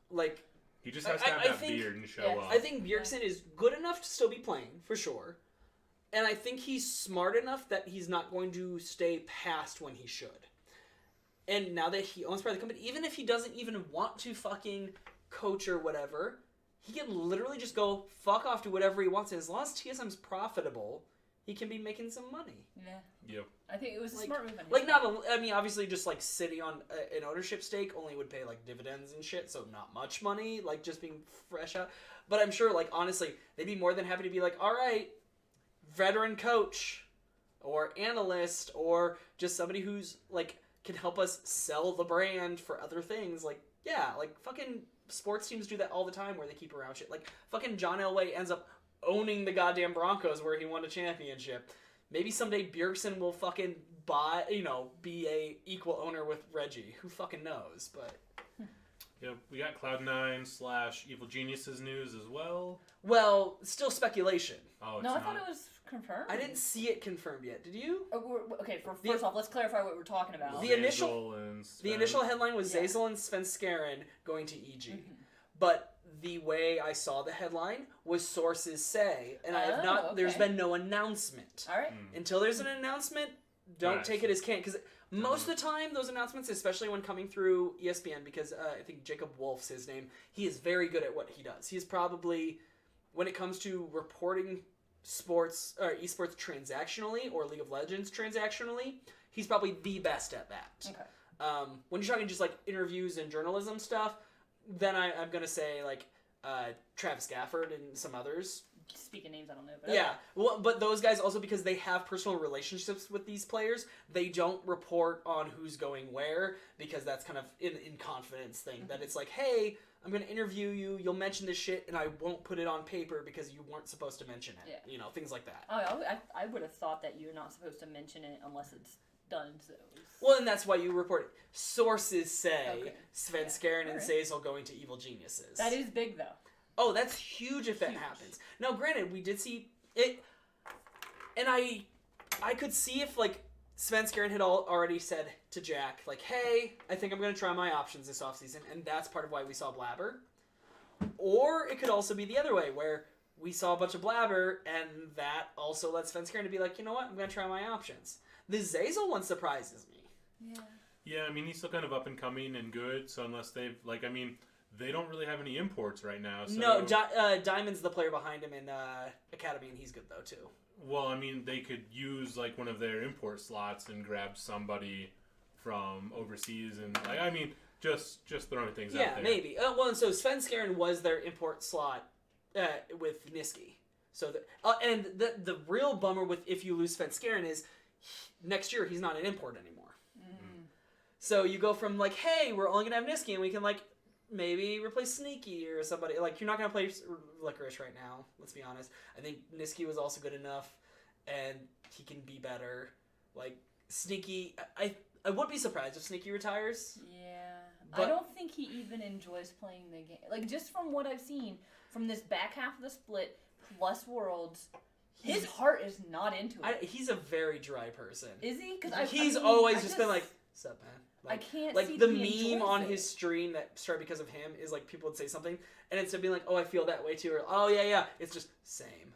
like, he just has to have that beard and show up. I think Bjergsen is good enough to still be playing for sure, and I think he's smart enough that he's not going to stay past when he should. And now that he owns part of the company, even if he doesn't even want to fucking coach or whatever. He can literally just go fuck off to whatever he wants. And as long as TSM's profitable, he can be making some money. Yeah. Yep. I think it was a smart move. Obviously, just like sitting on an ownership stake only would pay like dividends and shit, so not much money. Like just being fresh out. But I'm sure, like honestly, they'd be more than happy to be like, all right, veteran coach, or analyst, or just somebody who's like can help us sell the brand for other things. Like yeah, like fucking. Sports teams do that all the time where they keep around shit. Like, fucking John Elway ends up owning the goddamn Broncos where he won a championship. Maybe someday Bjergsen will fucking be a equal owner with Reggie. Who fucking knows, but... Yeah, we got Cloud9 / Evil Geniuses news as well. Well, still speculation. Oh, it's no, I not? thought it was confirmed. I didn't see it confirmed yet. Did you? Okay, first off, let's clarify what we're talking about. The initial headline was Zazel and Svenskeren going to EG. Mm-hmm. But the way I saw the headline was sources say, and I have not. Okay. There's been no announcement. All right. Until there's an announcement, don't take it as canon because most of the time those announcements, especially when coming through ESPN, because I think Jacob Wolf's his name, he is very good at what he does. He's probably, when it comes to reporting sports or esports transactionally or League of Legends transactionally, he's probably the best at that. Okay. When you're talking just like interviews and journalism stuff, then I'm gonna say like Travis Gafford and some others. Speaking names, I don't know. But yeah, well, but those guys also, because they have personal relationships with these players, they don't report on who's going where, because that's kind of in confidence thing. Mm-hmm. That it's like, hey, I'm going to interview you, you'll mention this shit, and I won't put it on paper because you weren't supposed to mention it. Yeah. You know, things like that. Oh, I would have thought that you're not supposed to mention it unless it's done. So. Well, and that's why you report it. Sources say Svenskeren and Zazel going to Evil Geniuses. That is big, though. Oh, that's huge if that happens. Now, granted, we did see it, and I could see if, like, Svenskeren had already said to Jack, like, hey, I think I'm going to try my options this offseason, and that's part of why we saw Blabber. Or it could also be the other way, where we saw a bunch of Blabber, and that also led Svenskeren to be like, you know what, I'm going to try my options. The Zazel one surprises me. Yeah. Yeah, I mean, he's still kind of up and coming and good, so unless they've, like, I mean... They don't really have any imports right now. So... No, Diamond's the player behind him in Academy, and he's good, though, too. Well, I mean, they could use, like, one of their import slots and grab somebody from overseas and, like, I mean, just throwing things out there. Yeah, maybe. Well, and so Svenskeren was their import slot with Niski. So, and the real bummer with if you lose Svenskeren is next year he's not an import anymore. Mm. So you go from, like, hey, we're only going to have Niski, and we can, like, maybe replace Sneaky or somebody. Like, you're not going to play Licorice right now, let's be honest. I think Niski was also good enough, and he can be better. Like, Sneaky... I would be surprised if Sneaky retires. Yeah. But I don't think he even enjoys playing the game. Like, just from what I've seen, from this back half of the split, plus Worlds, his heart is not into it. He's a very dry person. Is he? He's always just been like, sup, man? Like, I can't like see the meme on his stream that started because of him is like people would say something and instead of being like, oh, I feel that way too, or oh yeah, it's just same.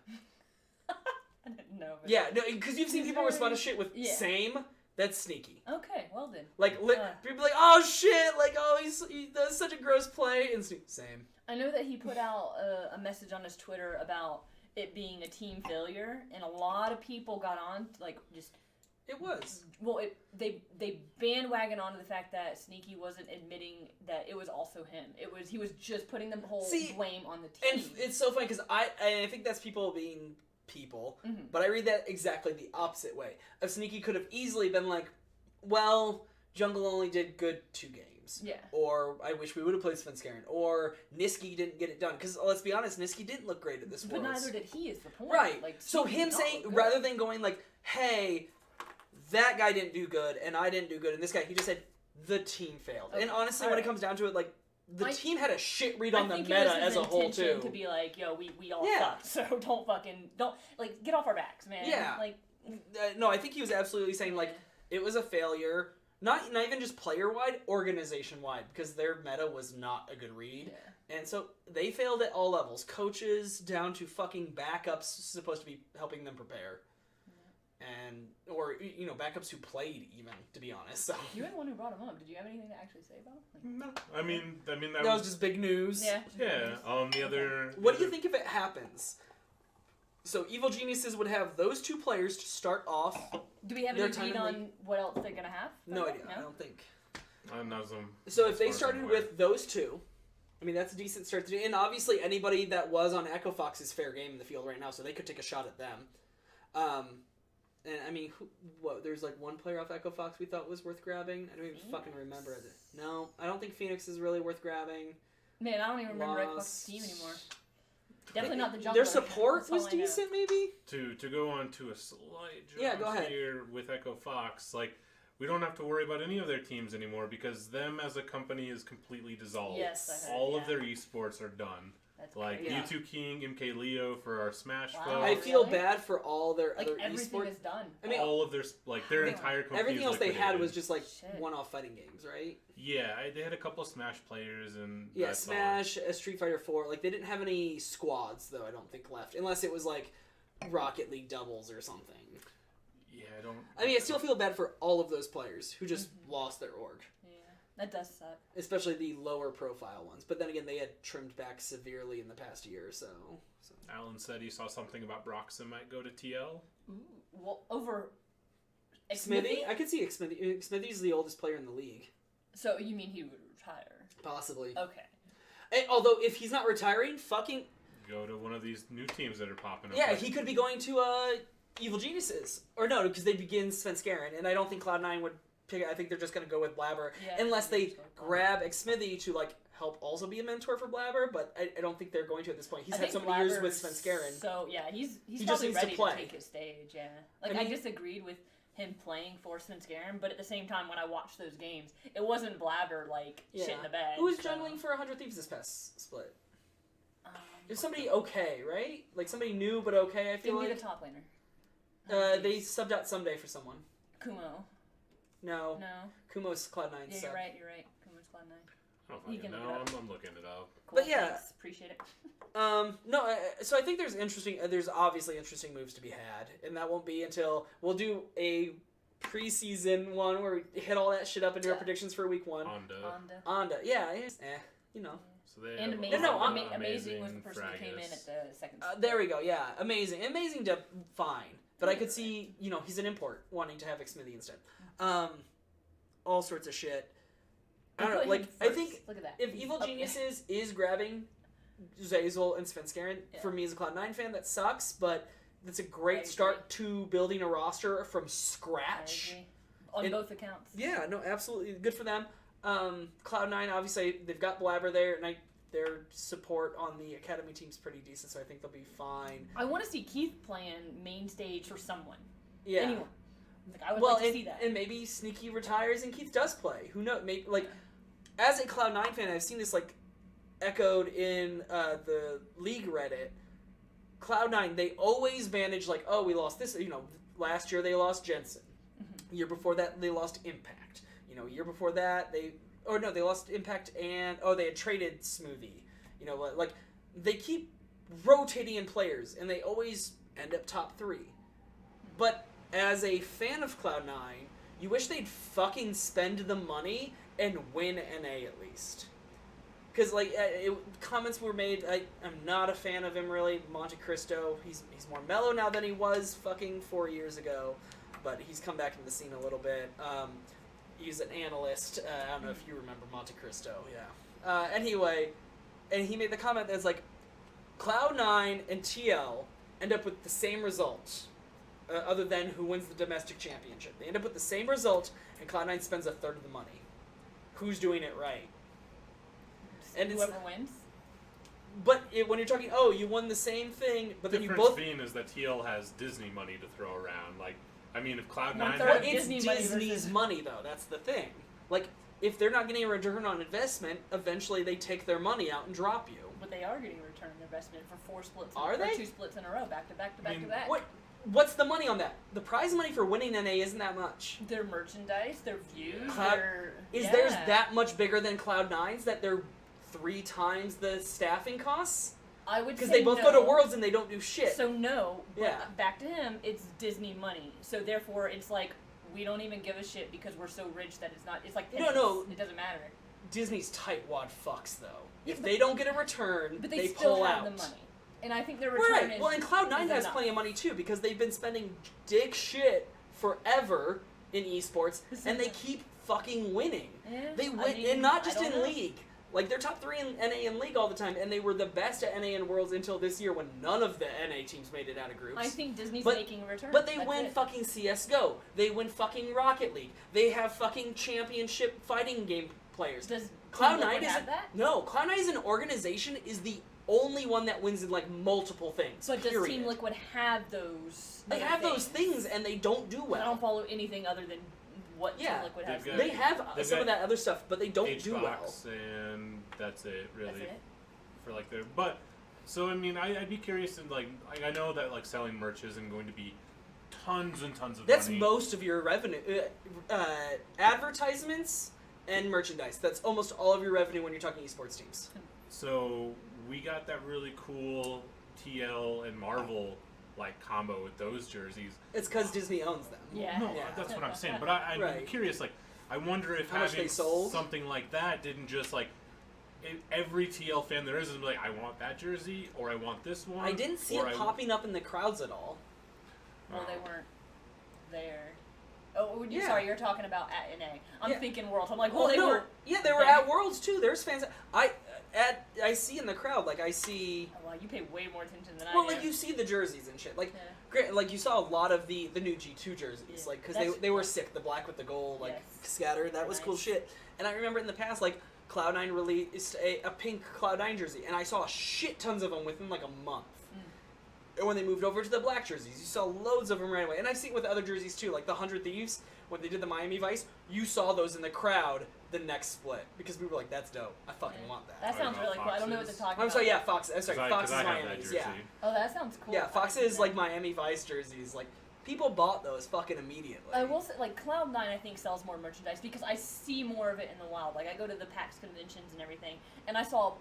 I didn't No. But Yeah, no, because you've seen He's people respond to very- shit with yeah. same. That's sneaky. Okay, well then. Like, people like, oh shit, like, oh, he does such a gross play, and same. I know that he put out a message on his Twitter about it being a team failure, and a lot of people got on, like, just... It was. Well, they bandwagon onto the fact that Sneaky wasn't admitting that it was also him. He was just putting the whole blame on the team. And it's so funny, because I think that's people being... people, but I read that exactly the opposite way. If Sneaky could have easily been like, well, Jungle only did good 2 games. Yeah. Or, I wish we would have played Svenskeren. Or, Niski didn't get it done. Because, let's be honest, Niski didn't look great at this But Worlds. neither did he, is the point. Right. Like, so him saying, rather than going like, hey, that guy didn't do good, and I didn't do good, and this guy, he just said, the team failed. Okay. And honestly, when it comes down to it, like, the team had a shit read on the meta as a whole, too. To be like, yo, we all suck, so don't, like, get off our backs, man. Yeah. Like, no, I think he was absolutely saying, like, it was a failure, not even just player-wide, organization-wide, because their meta was not a good read. Yeah. And so they failed at all levels. Coaches down to fucking backups supposed to be helping them prepare. And, or, you know, backups who played, even, to be honest. So. You were the one who brought him up. Did you have anything to actually say about him? No, I mean that was just big news. Yeah. Yeah. The other. What do you think if it happens? So Evil Geniuses would have those 2 players to start off. Do we have any read on what else they're gonna have? No idea. I don't think. So if they started with those 2, I mean that's a decent start to do. And obviously anybody that was on Echo Fox is fair game in the field right now, so they could take a shot at them. And I mean, there's like one player off Echo Fox we thought was worth grabbing. I don't even fucking remember it. No, I don't think Phoenix is really worth grabbing. Man, I don't even remember Echo Fox's team anymore. Definitely not the jungler. Their support was decent, maybe? To go on to a slight jump go ahead. Here with Echo Fox, like, we don't have to worry about any of their teams anymore because them as a company is completely dissolved. Yes, I heard, all of their esports are done. That's like crazy. U2 King, MK Leo for our Smash folks. I feel bad for all their other everything esports. is done. I mean, all of their entire company. Everything else they had was just like one-off fighting games, right? Yeah, they had a couple of Smash players and Smash, Street Fighter 4. Like they didn't have any squads though. I don't think left, unless it was like Rocket League doubles or something. Yeah, I don't. I mean, I still feel bad for all of those players who just lost their org. That does suck. Especially the lower profile ones. But then again, they had trimmed back severely in the past year or so. Alan said he saw something about Broxton might go to TL. Ooh, well, over Smithy? I could see Smithy. Smithy's the oldest player in the league. So you mean he would retire? Possibly. Okay. And, although, if he's not retiring, fucking... Go to one of these new teams that are popping up. Yeah, he could be going to Evil Geniuses. Or no, because they begin Svenskeren, and I don't think Cloud9 would... I think they're just going to go with Blabber, unless they grab Xmithy to like help also be a mentor for Blabber. But I don't think they're going to at this point. He's had so many years with Svenskeren. So yeah, he's he probably just needs ready to play. Take his stage. Yeah, like I disagreed with him playing for Svenskeren, but at the same time, when I watched those games, it wasn't Blabber like shit in the bed. Who was jungling for 100 Thieves this past split? It was somebody okay, right? Like somebody new but okay. I feel like the top laner. They subbed out someday for someone. Kumo. No. Kumo's Cloud9. Yeah, you're right. Kumo's Cloud9. I don't fucking know. I'm looking it up. Cool, but yeah, thanks. Appreciate it. no. So I think there's obviously interesting moves to be had, and that won't be until we'll do a preseason one where we hit all that shit up into our predictions for week 1. Onda. Yeah. You know. So they and amazing was the person who came in at the second. There we go. Yeah, amazing to fine. But I could see, he's an import wanting to have Xmithy instead. All sorts of shit. I don't know. Like, I think if Evil Geniuses is grabbing Zazel and Svenskeren, for me as a Cloud9 fan, that sucks. But that's a great start to building a roster from scratch. On both accounts. Yeah, no, absolutely. Good for them. Cloud9, obviously, they've got Blabber there, and their support on the academy team's pretty decent, so I think they'll be fine. I want to see Keith playing main stage for someone. Yeah. Anyone. Like, I would like to see that. And maybe Sneaky retires and Keith does play. Who knows? Maybe, as a Cloud9 fan, I've seen this, echoed in the League Reddit. Cloud9, they always manage, we lost this. Last year they lost Jensen. Mm-hmm. Year before that, they lost Impact. Year before that, they lost Impact and, they had traded Smoothie. They keep rotating in players, and they always end up top 3. But as a fan of Cloud9, you wish they'd fucking spend the money and win NA at least. Because, like, comments were made, I'm not a fan of him, really. Monte Cristo, he's more mellow now than he was fucking 4 years ago. But he's come back into the scene a little bit. He's an analyst. I don't know if you remember Monte Cristo, yeah. Anyway, and he made the comment that's like, Cloud9 and TL end up with the same result, other than who wins the domestic championship. They end up with the same result, and Cloud9 spends a third of the money. Who's doing it right? And whoever wins. But when you're talking, you won the same thing, but then you both. The difference being is that TL has Disney money to throw around. Like, I mean, if Cloud9 Well, it's Disney's Disney's money, though. That's the thing. Like, if they're not getting a return on investment, eventually they take their money out and drop you. But they are getting a return on investment for 4 splits. Are they? 2 splits in a row, back to back to back to back. What's the money on that? The prize money for winning NA isn't that much. Their merchandise, their views, theirs that much bigger than Cloud9's that they're 3 times the staffing costs? I would say because they both go to Worlds and they don't do shit. So no, but back to him, it's Disney money. So therefore, it's like we don't even give a shit because we're so rich that it's not. It's like pennies. No, it doesn't matter. Disney's tightwad fucks though. If they don't get a return, but they pull still out. have the money. And I think their return is. Well, and Cloud9 has plenty of money too because they've been spending dick shit forever in esports, and they keep fucking winning. Yeah, they win, and not just in League. Like, they're top 3 in NA and League all the time, and they were the best at NA and Worlds until this year when none of the NA teams made it out of groups. I think Disney's making a return. But they win fucking CSGO. They win fucking Rocket League. They have fucking championship fighting game players. Does Cloud9 have that? No, Cloud9 as an organization is the only one that wins in, like, multiple things. But does Team Liquid have those? They have those things, and they don't do well. I don't follow anything other than what Team Liquid has. They have some of that other stuff, but they don't do well. And that's it, really. That's it? For like their, but so I mean, I'd be curious in like I know that like selling merch isn't going to be tons and tons of That's money. most of your revenue. Advertisements and merchandise. That's almost all of your revenue when you're talking esports teams. So we got that really cool TL and Marvel like combo with those jerseys. It's because Disney owns them. Yeah. No, that's what I'm saying. But I'm curious. Like, I wonder if having something like that didn't just like every TL fan there is like, I want that jersey or I want this one. I didn't see it popping up in the crowds at all. Well, they weren't there. Oh, sorry, you're talking about at NA. I'm thinking Worlds. I'm like, well, they were. Yeah, they were at Worlds too. There's fans. I see in the crowd, like I see. Oh, well, you pay way more attention than I do. Well, like you see the jerseys and shit. Like, great. Like you saw a lot of the new G2 jerseys, like because they were sick. The black with the gold, like scattered. That was cool shit. And I remember in the past, like Cloud9 released a pink Cloud9 jersey, and I saw shit tons of them within like a month. And when they moved over to the black jerseys, you saw loads of them right away. And I've seen it with other jerseys too, like the 100 Thieves, when they did the Miami Vice, you saw those in the crowd the next split. Because we were like, that's dope. I fucking want that. That sounds really cool. I don't know what they're talking about. I'm sorry, yeah, Fox. Sorry, Fox is Miami's, yeah. Oh, that sounds cool. Yeah, Fox is like Miami Vice jerseys. Like, people bought those fucking immediately. I will say, like, Cloud9, I think, sells more merchandise because I see more of it in the wild. Like, I go to the PAX conventions and everything, and I saw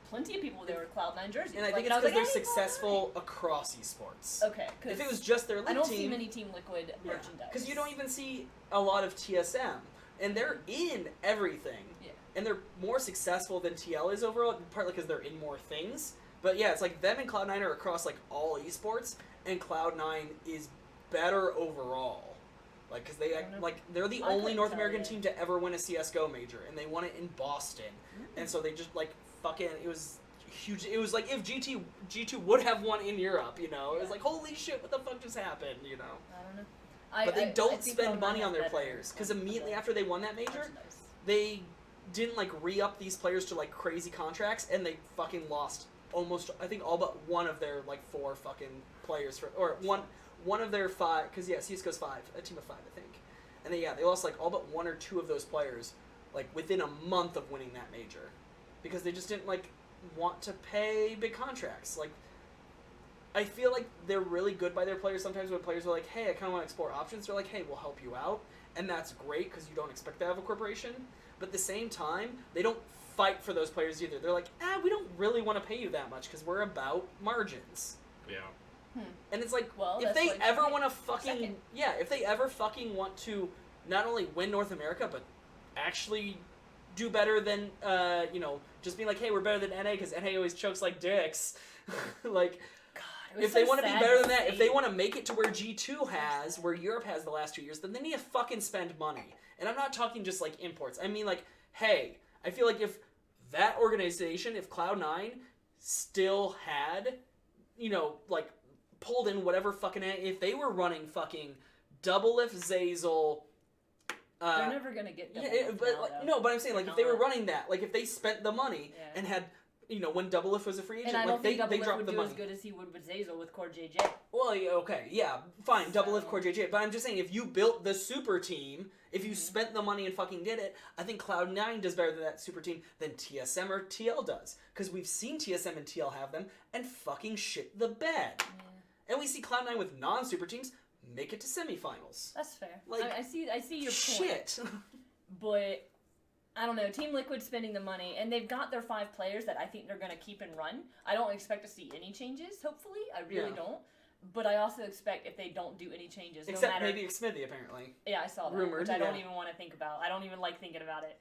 plenty of people there with Cloud9 jerseys. And I think it's because they're successful across esports. Okay. If it was just their League team... I don't see many Team Liquid merchandise. Because you don't even see a lot of TSM. And they're in everything. Yeah. And they're more successful than TL is overall, partly because they're in more things. But yeah, it's like them and Cloud9 are across like all esports, and Cloud9 is better overall. Like, because they're the only North American team to ever win a CSGO major, and they won it in Boston. And so they just like fucking, it was huge. It was like if G2 would have won in Europe, you know. It was like, holy shit, what the fuck just happened, you know. I don't know. But they don't spend money on their players, because immediately after they won that major, they didn't like re-up these players to like crazy contracts, and they fucking lost almost, I think, all but one of their like 4 fucking players or one of their 5, because CSGO's 5, a team of 5, I think, and they lost like all but 1 or 2 of those players like within a month of winning that major, because they just didn't like want to pay big contracts. Like, I feel like they're really good by their players sometimes when players are like, hey, I kind of want to explore options. They're like, hey, we'll help you out. And that's great because you don't expect to have a corporation. But at the same time, they don't fight for those players either. They're like, we don't really want to pay you that much because we're about margins. Yeah. And it's like, well, if they like ever want to fucking second. if they ever fucking want to not only win North America but actually do better than just being like, hey, we're better than NA because NA always chokes like dicks. Like, God, if they want to be better than that, if they see. want to make it to where G2 has, where Europe has the last 2 years, then they need to fucking spend money. And I'm not talking just like imports. I mean, like, hey, I feel like if that organization, if Cloud9 still had, like, pulled in whatever fucking, if they were running fucking Doublelift, Zazel. They're never gonna get double. Yeah, but I'm saying, like, if they were running that, like, if they spent the money Yeah. and had, when Doublelift was a free agent, And I don't like, think they Doublelift dropped would the do money. as good as he would with Zazel with Core JJ. Well, yeah, okay, yeah, fine, Doublelift, So- Core JJ, but I'm just saying, if you built the super team, if you spent the money and fucking did it, I think Cloud9 does better than that super team than TSM or TL does. Because we've seen TSM and TL have them and fucking shit the bed. Yeah. And we see Cloud9 with non-super teams make it to semifinals. That's fair. Like, I see your point. Shit. But I don't know. Team Liquid's spending the money, and they've got their 5 players that I think they're going to keep and run. I don't expect to see any changes, hopefully. I really don't. But I also expect if they don't do any changes, Except no matter... maybe Xmithy, apparently. Yeah, I saw that, Rumored, which I don't yeah. even want to think about. I don't even like thinking about it.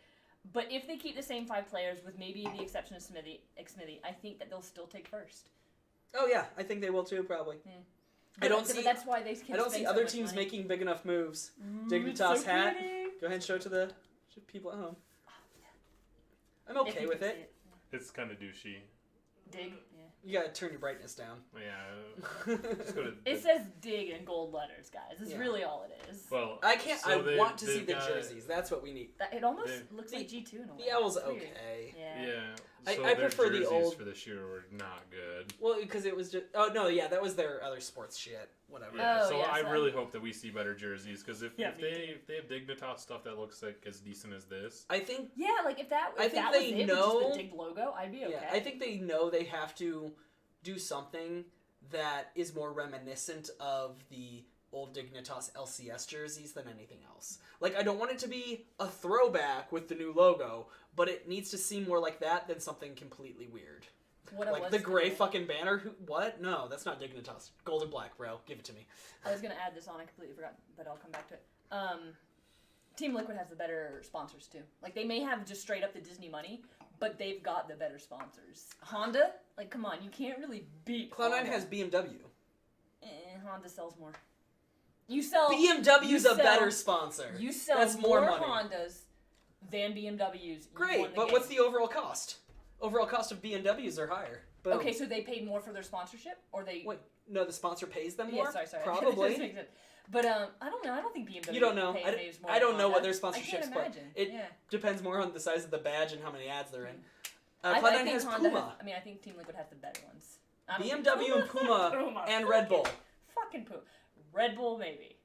But if they keep the same 5 players, with maybe the exception of Xmithy, I think that they'll still take first. Oh yeah, I think they will too, probably. Yeah. But that's why they can I don't spend see so other much teams money. making big enough moves. It's Dignitas so hat. pretty. Go ahead and show it to the people at home. I'm If okay you with can it. see It's kind of douchey. Dig. Yeah. You gotta turn your brightness down. Yeah. Just go to It says dig in gold letters, guys. It's Yeah. really all it is. well, I can't. so I want to see they've the got- jerseys. That's what we need. It almost They- looks like G2 in a way. The Owl's It's weird. okay. Yeah. Yeah. I So their prefer the jerseys old- for this year were not good. Well, because it was just. Oh no, yeah, that was their other sports shit. Whatever. Yeah, Oh, so yeah, I so- really hope that we see better jerseys because if Yeah, they have Dignitas stuff that looks like as decent as this, I think. Yeah, like if that I if think that they was it know- with just the dig logo, I'd be okay. Yeah, I think they know they have to do something that is more reminiscent of the old Dignitas LCS jerseys than anything else. Like, I don't want it to be a throwback with the new logo, but it needs to seem more like that than something completely weird. What I Like was the gray thinking- fucking banner. What? No, that's not Dignitas. Gold and black, bro. Give it to me. I was gonna add this on. I completely forgot, but I'll come back to it. Team Liquid has the better sponsors too. Like they may have just straight up the Disney money, but they've got the better sponsors. Honda, like come on, you can't really beat. Cloud9 Honda. has BMW. Honda sells more. You sell BMW's you a better sell- sponsor. You sell That's more more money. Hondas than BMWs. You Great, won the but game. what's the overall cost? Overall cost of BMWs are higher. Boom. Okay, so they paid more for their sponsorship, or they? Wait, no, the sponsor pays them more? Yeah, sorry. Probably. That doesn't make sense. But I don't know. I don't think BMW. You don't know. pays more I don't than know what Honda. their I sponsorships can't play. imagine. It yeah. depends more on the size of the badge and how many ads they're in. I Cloud9 think has Honda Puma. I think Team Liquid has the better ones. I don't think- BMW and Puma and Red Bull. Fucking Puma. Red Bull, maybe.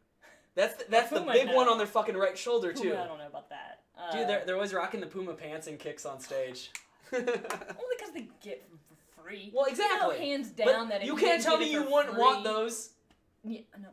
That's the Puma, big no. one on their fucking right shoulder too. Puma, I don't know about that. Dude, they're always rocking the Puma pants and kicks on stage. only because they get them for free. Well, exactly. You know, hands But down that you if can't didn't tell get me it you for wouldn't want free- those. Yeah, no.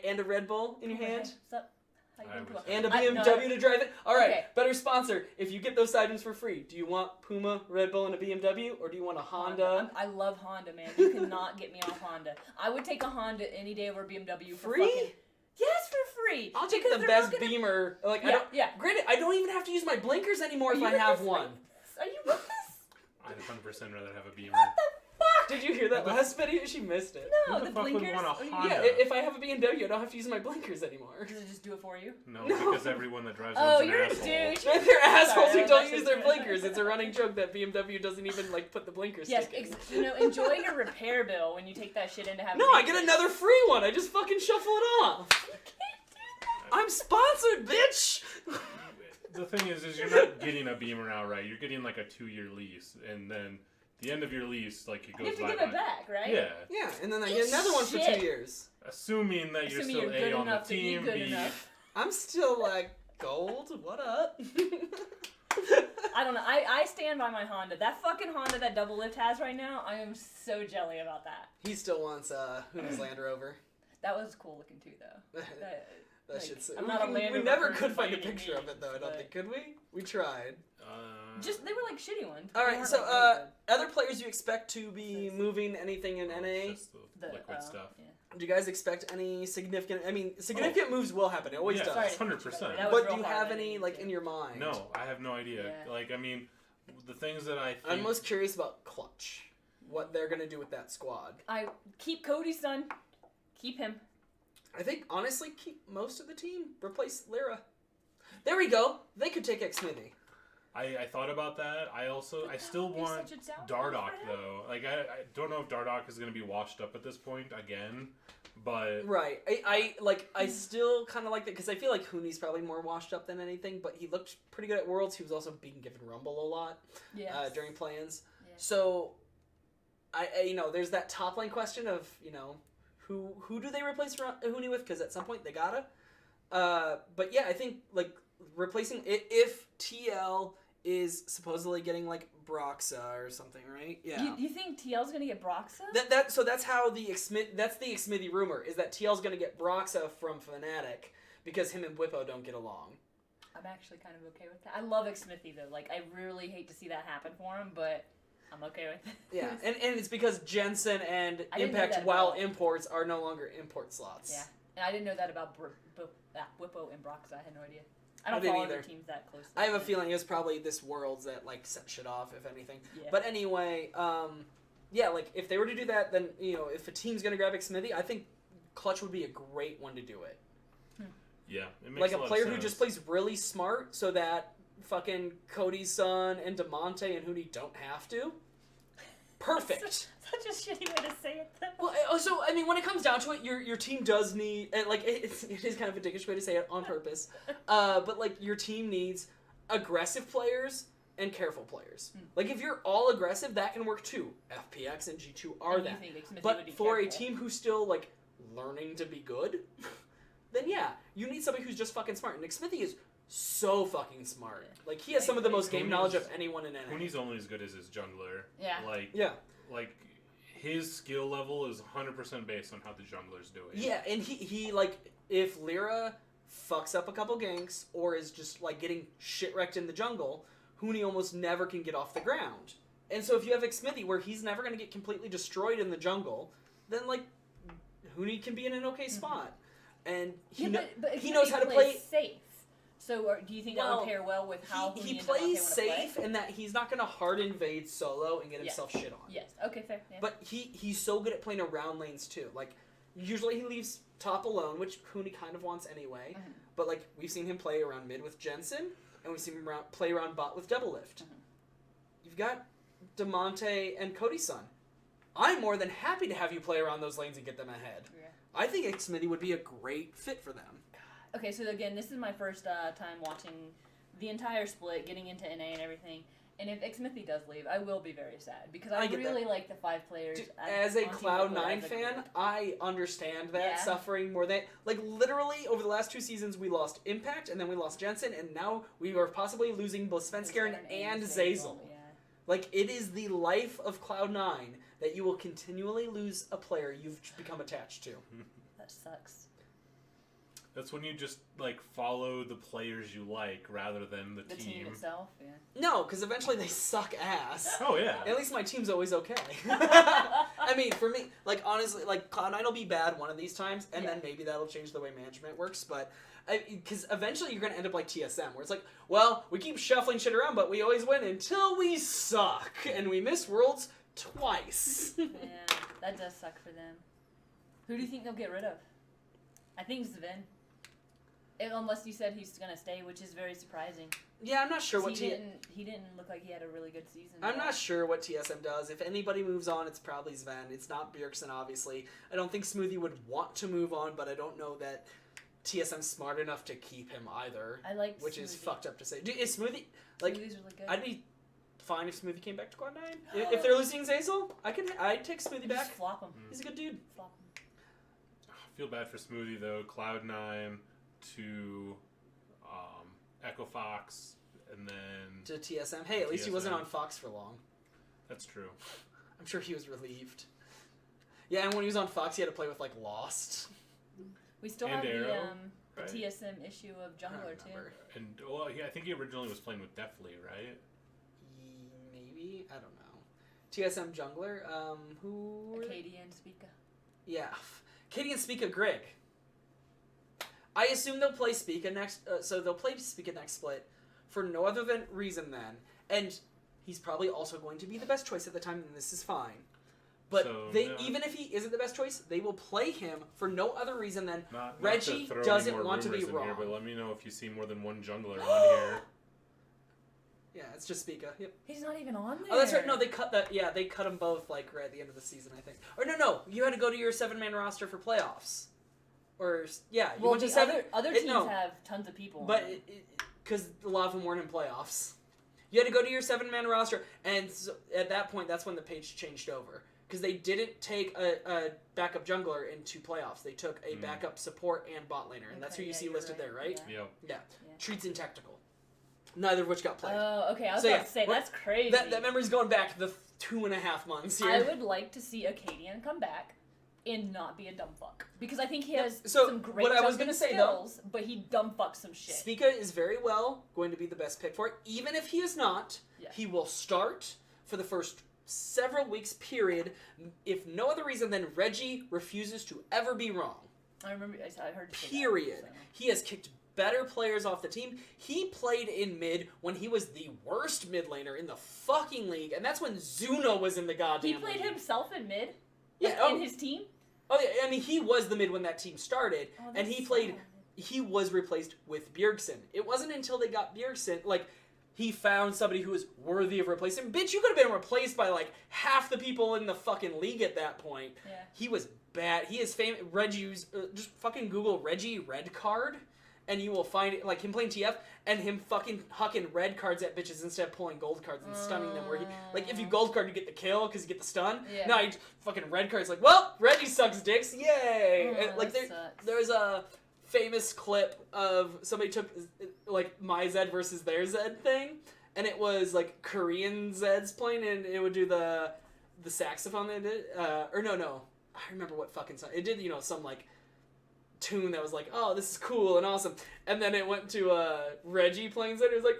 And a Red Bull in your hand. What's up? How you I doing, was- Puma? And a I- BMW no, to drive it. All right, Okay. better sponsor. If you get those items for free, do you want Puma, Red Bull, and a BMW, or do you want a Honda? I love Honda, man. You cannot get me off Honda. I would take a Honda any day over a BMW. For Free? fucking, yes, for free. I'll take Because the they're best not gonna- Beamer. Like I Yeah, don't. yeah. Granted, I don't even have to use my blinkers anymore Are if you I with have this? one. Are you with this? I'd 100% rather have a Beamer. What the fuck? Did you hear that last video? She missed it. No, Who the the fuck would blinkers. want a are you- Honda? Yeah, if I have a BMW, I don't have to use my blinkers anymore. Does it just do it for you? No, No. because everyone that drives Oh, one's an you're a asshole. douche. They're assholes Sorry, who don't that's use just- their blinkers. It's a running joke that BMW doesn't even like put the blinkers. Yes, stick in. enjoy your repair bill when you take that shit in to have. No, I get another free one. I just fucking shuffle it off. You can't do that. I'm sponsored, bitch. The thing is you're not getting a Beamer outright. You're getting like a 2-year lease, and then the end of your lease, like it You goes have to bye give bye. it back, right? Yeah, Yeah, and then I Eat get another one for shit. 2 years. assuming that you're Assuming still you're good A on the enough to be team, good B. enough. I'm still like gold. What up? I don't know. I stand by my Honda. That fucking Honda that Double Lift has right now, I am so jelly about that. He still wants Hoon's Land Rover. That was cool looking too, though. That Like, shit's. I'm not a Land We Rover never person could find a by any picture of it though. I don't means, think. Could we? We tried. Just they were like shitty ones. All They right, weren't, so like, really good. other players you expect to be moving anything in NA? Just the liquid stuff. Yeah. Do you guys expect any significant? I mean, significant moves will happen. It always Yeah, does. Sorry. 100%. That was But do real you hard, have I any didn't like mean in to. your mind? No, I have no idea. Yeah. Like, I mean, the things that I think... I'm most curious about Clutch. What they're gonna do with that squad. I keep Cody's son. Keep him. I think honestly, keep most of the team. Replace Lyra. There we go. They could take Xmithy. I thought about that. I still He's want such a downfall Dardoch, for him. though. Like, I don't know if Dardoch is going to be washed up at this point again, but... Right. I still kind of like that because I feel like Hooney's probably more washed up than anything, but he looked pretty good at Worlds. He was also being given Rumble a lot during play-ins. Yeah. So, I there's that top lane question of, who do they replace Hooney with? Because at some point they gotta. But yeah, I think like replacing if TL is supposedly getting like Broxa or something, right? Yeah. You think TL's gonna get Broxa? So that's how that's the Xmithy rumor is that TL's gonna get Broxa from Fnatic because him and Whippo don't get along. I'm actually kind of okay with that. I love Xmithy though. Like I really hate to see that happen for him, but I'm okay with it. Yeah, and it's because Jensen and I didn't know Impact that WoW about- imports are no longer import slots. Yeah, and I didn't know that about Whippo and Broxa. I had no idea. I I don't didn't follow either. the teams that closely. I have a feeling it was probably this Worlds that like set shit off, if anything. Yeah. But anyway, yeah, like if they were to do that, then if a team's gonna grab Xmithy, I think Clutch would be a great one to do it. Yeah, it makes Like a lot of player who sense. just plays really smart, so that fucking Cody's son and Demonte and Hooney don't have to. Perfect. Such a shitty way to say it. Though. Well, also, I mean, when it comes down to it, your team does need, and like, it is kind of a dickish way to say it on purpose, but like, your team needs aggressive players and careful players. Like, if you're all aggressive, that can work too. FPX and G2 are And you that. think Xmithy would But be for a careful. team who's still, like, learning to be good, then yeah, you need somebody who's just fucking smart. And Xmithy is so fucking smart. Like, he has some of the most game knowledge of anyone in NA. Hooney's only as good as his jungler. Yeah. Like his skill level is 100% based on how the jungler's doing. Yeah, and he like, if Lyra fucks up a couple ganks or is just like getting shit wrecked in the jungle, Hooney almost never can get off the ground. And so if you have Xmithy where he's never going to get completely destroyed in the jungle, then like Hooney can be in an okay spot. And he knows how to play safe. So do you think that would pair well with how he Hooney and plays Devontae wanna safe play? in that he's not going to hard invade solo and get himself shit on. Yes. Okay. Fair. Yeah. But he's so good at playing around lanes too. Like usually he leaves top alone, which Hooney kind of wants anyway. Mhm. But like we've seen him play around mid with Jensen, and we've seen him play around bot with Double Lift. You've got Demonte and Cody's son. I'm more than happy to have you play around those lanes and get them ahead. Yeah. I think Xmithy would be a great fit for them. Okay, so again, this is my first time watching the entire split, getting into NA and everything. And if Xmithy does leave, I will be very sad because I get really that. like the 5 players. Dude, as a Cloud9 fan, I understand that suffering more than like literally over the last 2 seasons we lost Impact and then we lost Jensen and now we are possibly losing both Svenskeren and Zazel. Yeah. Like it is the life of Cloud9 that you will continually lose a player you've become attached to. That sucks. That's when you just like follow the players you like rather than the team itself. Yeah. No, because eventually they suck ass. Oh yeah. At least my team's always okay. I mean, for me, like honestly, like Cloud9 will be bad one of these times, and then maybe that'll change the way management works. But because eventually you're gonna end up like TSM, where it's like, well, we keep shuffling shit around, but we always win until we suck and we miss Worlds twice. Yeah, that does suck for them. Who do you think they'll get rid of? I think Sven. Unless you said he's gonna stay, which is very surprising. Yeah, I'm not sure what he didn't look like he had a really good season. I'm not sure what TSM does. If anybody moves on, it's probably Sven. It's not Bjergsen, obviously. I don't think Smoothie would want to move on, but I don't know that TSM's smart enough to keep him either. I like which Smoothie. is fucked up to say. Dude, is Smoothie like? Smoothie's really good. I'd be fine if Smoothie came back to Cloud9. If they're losing Zazel, I'd take Smoothie back. Just flop him. He's a good dude. Flop him. I feel bad for Smoothie though. Cloud9 to Echo Fox, and then To TSM. Hey, at least he wasn't on Fox for long. That's true. I'm sure he was relieved. Yeah, and when he was on Fox, he had to play with like Lost. We still And have Arrow, the right? TSM issue of I don't Jungler too. remember. And well, I think he originally was playing with Deathly, right? I don't know. TSM jungler. Who? Katie and Spica. Yeah, Katie and Spica Grig. I assume they'll play Spica next. So they'll play Spica next split for no other reason then, and he's probably also going to be the best choice at the time, and this is fine. But even if he isn't the best choice, they will play him for no other reason than Reggie doesn't want to be wrong. Here, but let me know if you see more than one jungler on here. Yeah, it's just Spica. Yep. He's not even on there. Oh, that's right. No, they cut that. Yeah, they cut them both like right at the end of the season, I think. Or no, you had to go to your 7-man roster for playoffs. Or yeah, you went to 7. Other teams have tons of people. But because a lot of them weren't in playoffs, you had to go to your 7-man roster, and so at that point, that's when the page changed over. Because they didn't take a backup jungler into playoffs. They took a backup support and bot laner. And that's who you see listed there, right? Yeah. Treats and tactical. Neither of which got played. Oh, okay. I was about to say, that's crazy. That memory's going back the 2.5 months here. I would like to see Acadian come back and not be a dumb fuck. Because I think he has some great skills, but he dumb fucks some shit. Spica is very well going to be the best pick for it. Even if he is not, he will start for the first several weeks period, if no other reason than Reggie refuses to ever be wrong. I remember, I heard you say period. That, so. He has kicked better players off the team. He played in mid when he was the worst mid laner in the fucking league, and that's when Zuno was in the goddamn league. He played himself in mid? Yeah. In his team? Oh, yeah, I mean, he was the mid when that team started, and he played... He was replaced with Bjergsen. It wasn't until they got Bjergsen, he found somebody who was worthy of replacing. Bitch, you could have been replaced by, half the people in the fucking league at that point. Yeah. He was bad. He is famous. Reggie's... just fucking Google Reggie red card, and you will find it, him playing TF, and him fucking hucking red cards at bitches instead of pulling gold cards and stunning them, where he... if you gold card, you get the kill, because you get the stun. Yeah. No, he fucking red card's well, Reggie sucks dicks, yay! And, there's a famous clip of somebody took, my Zed versus their Zed thing, and it was, Korean Zeds playing, and it would do the saxophone they did, or no, I remember what fucking song, it did, some, tune that was oh, this is cool and awesome, and then it went to Reggie playing Zed. It was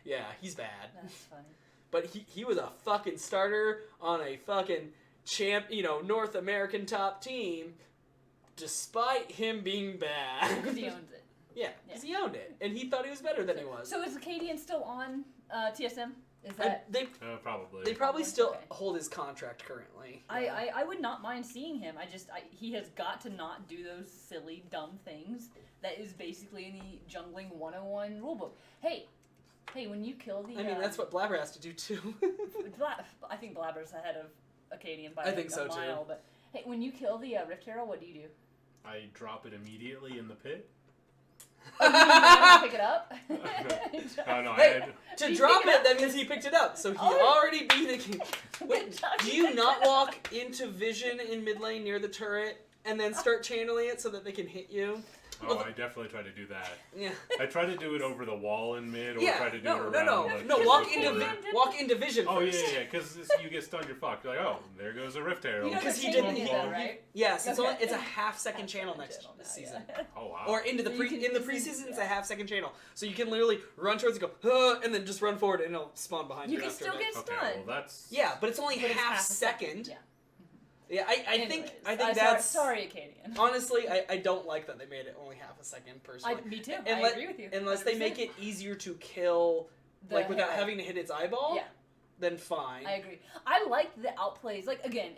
yeah, he's bad. That's funny. But he was a fucking starter on a fucking North American top team, despite him being bad. Because he owns it. Yeah, because he owned it, and he thought he was better than he was. So is Acadian still on TSM? Is that probably? They probably still hold his contract currently. Yeah. I would not mind seeing him. He has got to not do those silly, dumb things. That is basically in the jungling 101 rulebook. Hey, when you kill the... that's what Blabber has to do too. I think Blabber's ahead of Acadian by a mile. Too. But hey, when you kill the Rift Herald, what do you do? I drop it immediately in the pit. Oh, you never pick it up? Oh, no, to drop it, that means he picked it up. So he already beat it. Wait, do you not walk into vision in mid lane near the turret and then start channeling it so that they can hit you? Oh, I definitely try to do that. Yeah. I try to do it over the wall in mid, or try to do it around. No, walk into vision first. Oh, yeah, because you get stunned, you're fucked. You're oh, there goes a Rift Herald. Because he didn't hit that, right? Yes, it's a half-second channel next season. Oh, wow. Or in the preseason, it's a half-second channel. So you can literally run towards it, go, and then just run forward, and it'll spawn behind you. You can still get stunned. Okay, well, that's... Yeah, but it's only half second. Yeah. Yeah, I think that's... Sorry, Acadian. Honestly, I don't like that they made it only half a second, personally. Me too. I agree with you. 100%. Unless they make it easier to kill, without having to hit its eyeball, then fine. I agree. I like the outplays. Again,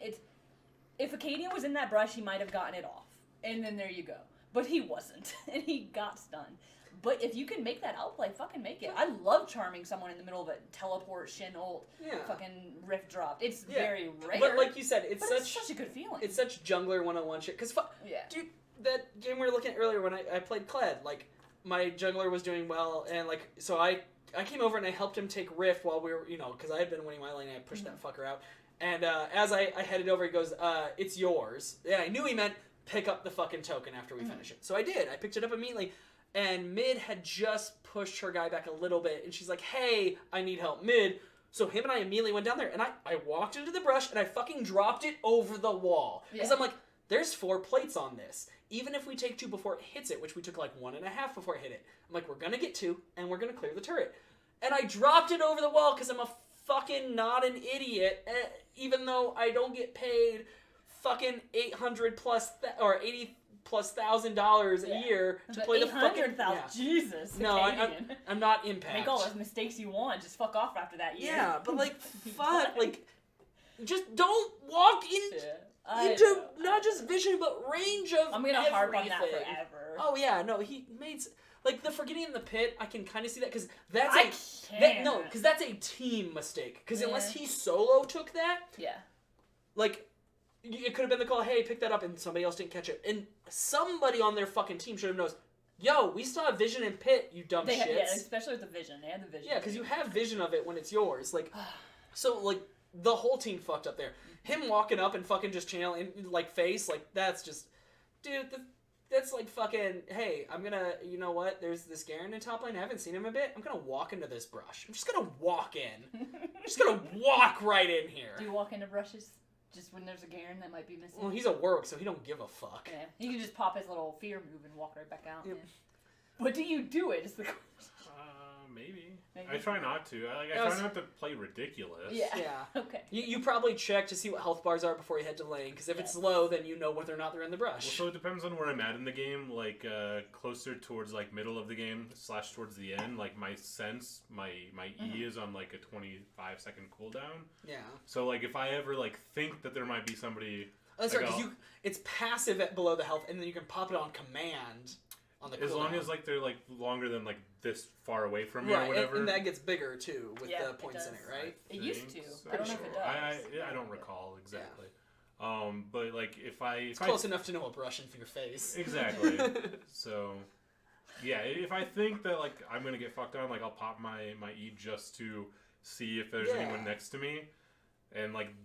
if Acadian was in that brush, he might have gotten it off. And then there you go. But he wasn't. And he got stunned. But if you can make that outplay, fucking make it. I love charming someone in the middle of a teleport, shin ult, fucking rift drop. It's very rare. But like you said, it's such a good feeling. It's such jungler 101 shit. Because, dude, that game we were looking at earlier when I played Kled, my jungler was doing well, and, so I came over and I helped him take rift while we were, because I had been winning my lane and I pushed that fucker out. And as I headed over, he goes, it's yours. And I knew he meant pick up the fucking token after we finish it. So I did. I picked it up immediately. And mid had just pushed her guy back a little bit, and she's like, hey, I need help mid. So him and I immediately went down there, and I walked into the brush, and I fucking dropped it over the wall. Because I'm like, there's 4 plates on this. Even if we take 2 before it hits it, which we took like 1.5 before it hit it, I'm like, we're gonna get 2, and we're gonna clear the turret. And I dropped it over the wall because I'm a fucking not an idiot, even though I don't get paid fucking $800 plus or $80 plus $1,000 a year to play the fucking. Jesus. No, I'm not Impact. Make all those mistakes you want. Just fuck off after that year. Yeah, but like, fuck, like, just don't walk into not just vision but range of. I'm gonna everything. harp on that forever. Oh yeah, no, he made. Like, the forgetting in the pit, I can kind of see that, because that's because that's a team mistake. Because unless he solo took that, like, it could have been the call, hey, pick that up, and somebody else didn't catch it. And somebody on their fucking team should have known, yo, we still have vision in pit, you dumb shits. Yeah, especially with the vision. They had the vision. Yeah, because you have vision of it when it's yours. Like, so, like, the whole team fucked up there. Him walking up and fucking just channeling, like, face, like, that's just, dude, that's like fucking, hey, I'm gonna, you know what, there's this Garen in top lane, I haven't seen him a bit, I'm gonna walk into this brush. I'm just gonna walk in. I'm just gonna walk right in here. Do you walk into brushes just when there's a Garen that might be missing? Well, he's a Warwick, so he don't give a fuck. Yeah, he can just pop his little fear move and walk right back out. Yep. Yeah. What do you do it? Is the Maybe. I try not to. I try not to play ridiculous. Yeah. Okay. You probably check to see what health bars are before you head to lane, because if it's low, then you know whether or not they're in the brush. Well, so it depends on where I'm at in the game. Like, closer towards, like, middle of the game / towards the end, like, my sense, my E is on, like, a 25-second cooldown. Yeah. So, like, if I ever, like, think that there might be somebody... That's right, because it's passive at below the health, and then you can pop it on command. As long as, like, they're, like, longer than, like, this far away from me or whatever. And that gets bigger, too, with the points in it, right? It used to. So. I don't know if it does. I don't recall exactly. Yeah. But, like, if it's close enough to know a brush in your face. Exactly. So, yeah, if I think that, like, I'm going to get fucked on, like, I'll pop my E just to see if there's anyone next to me. And, like,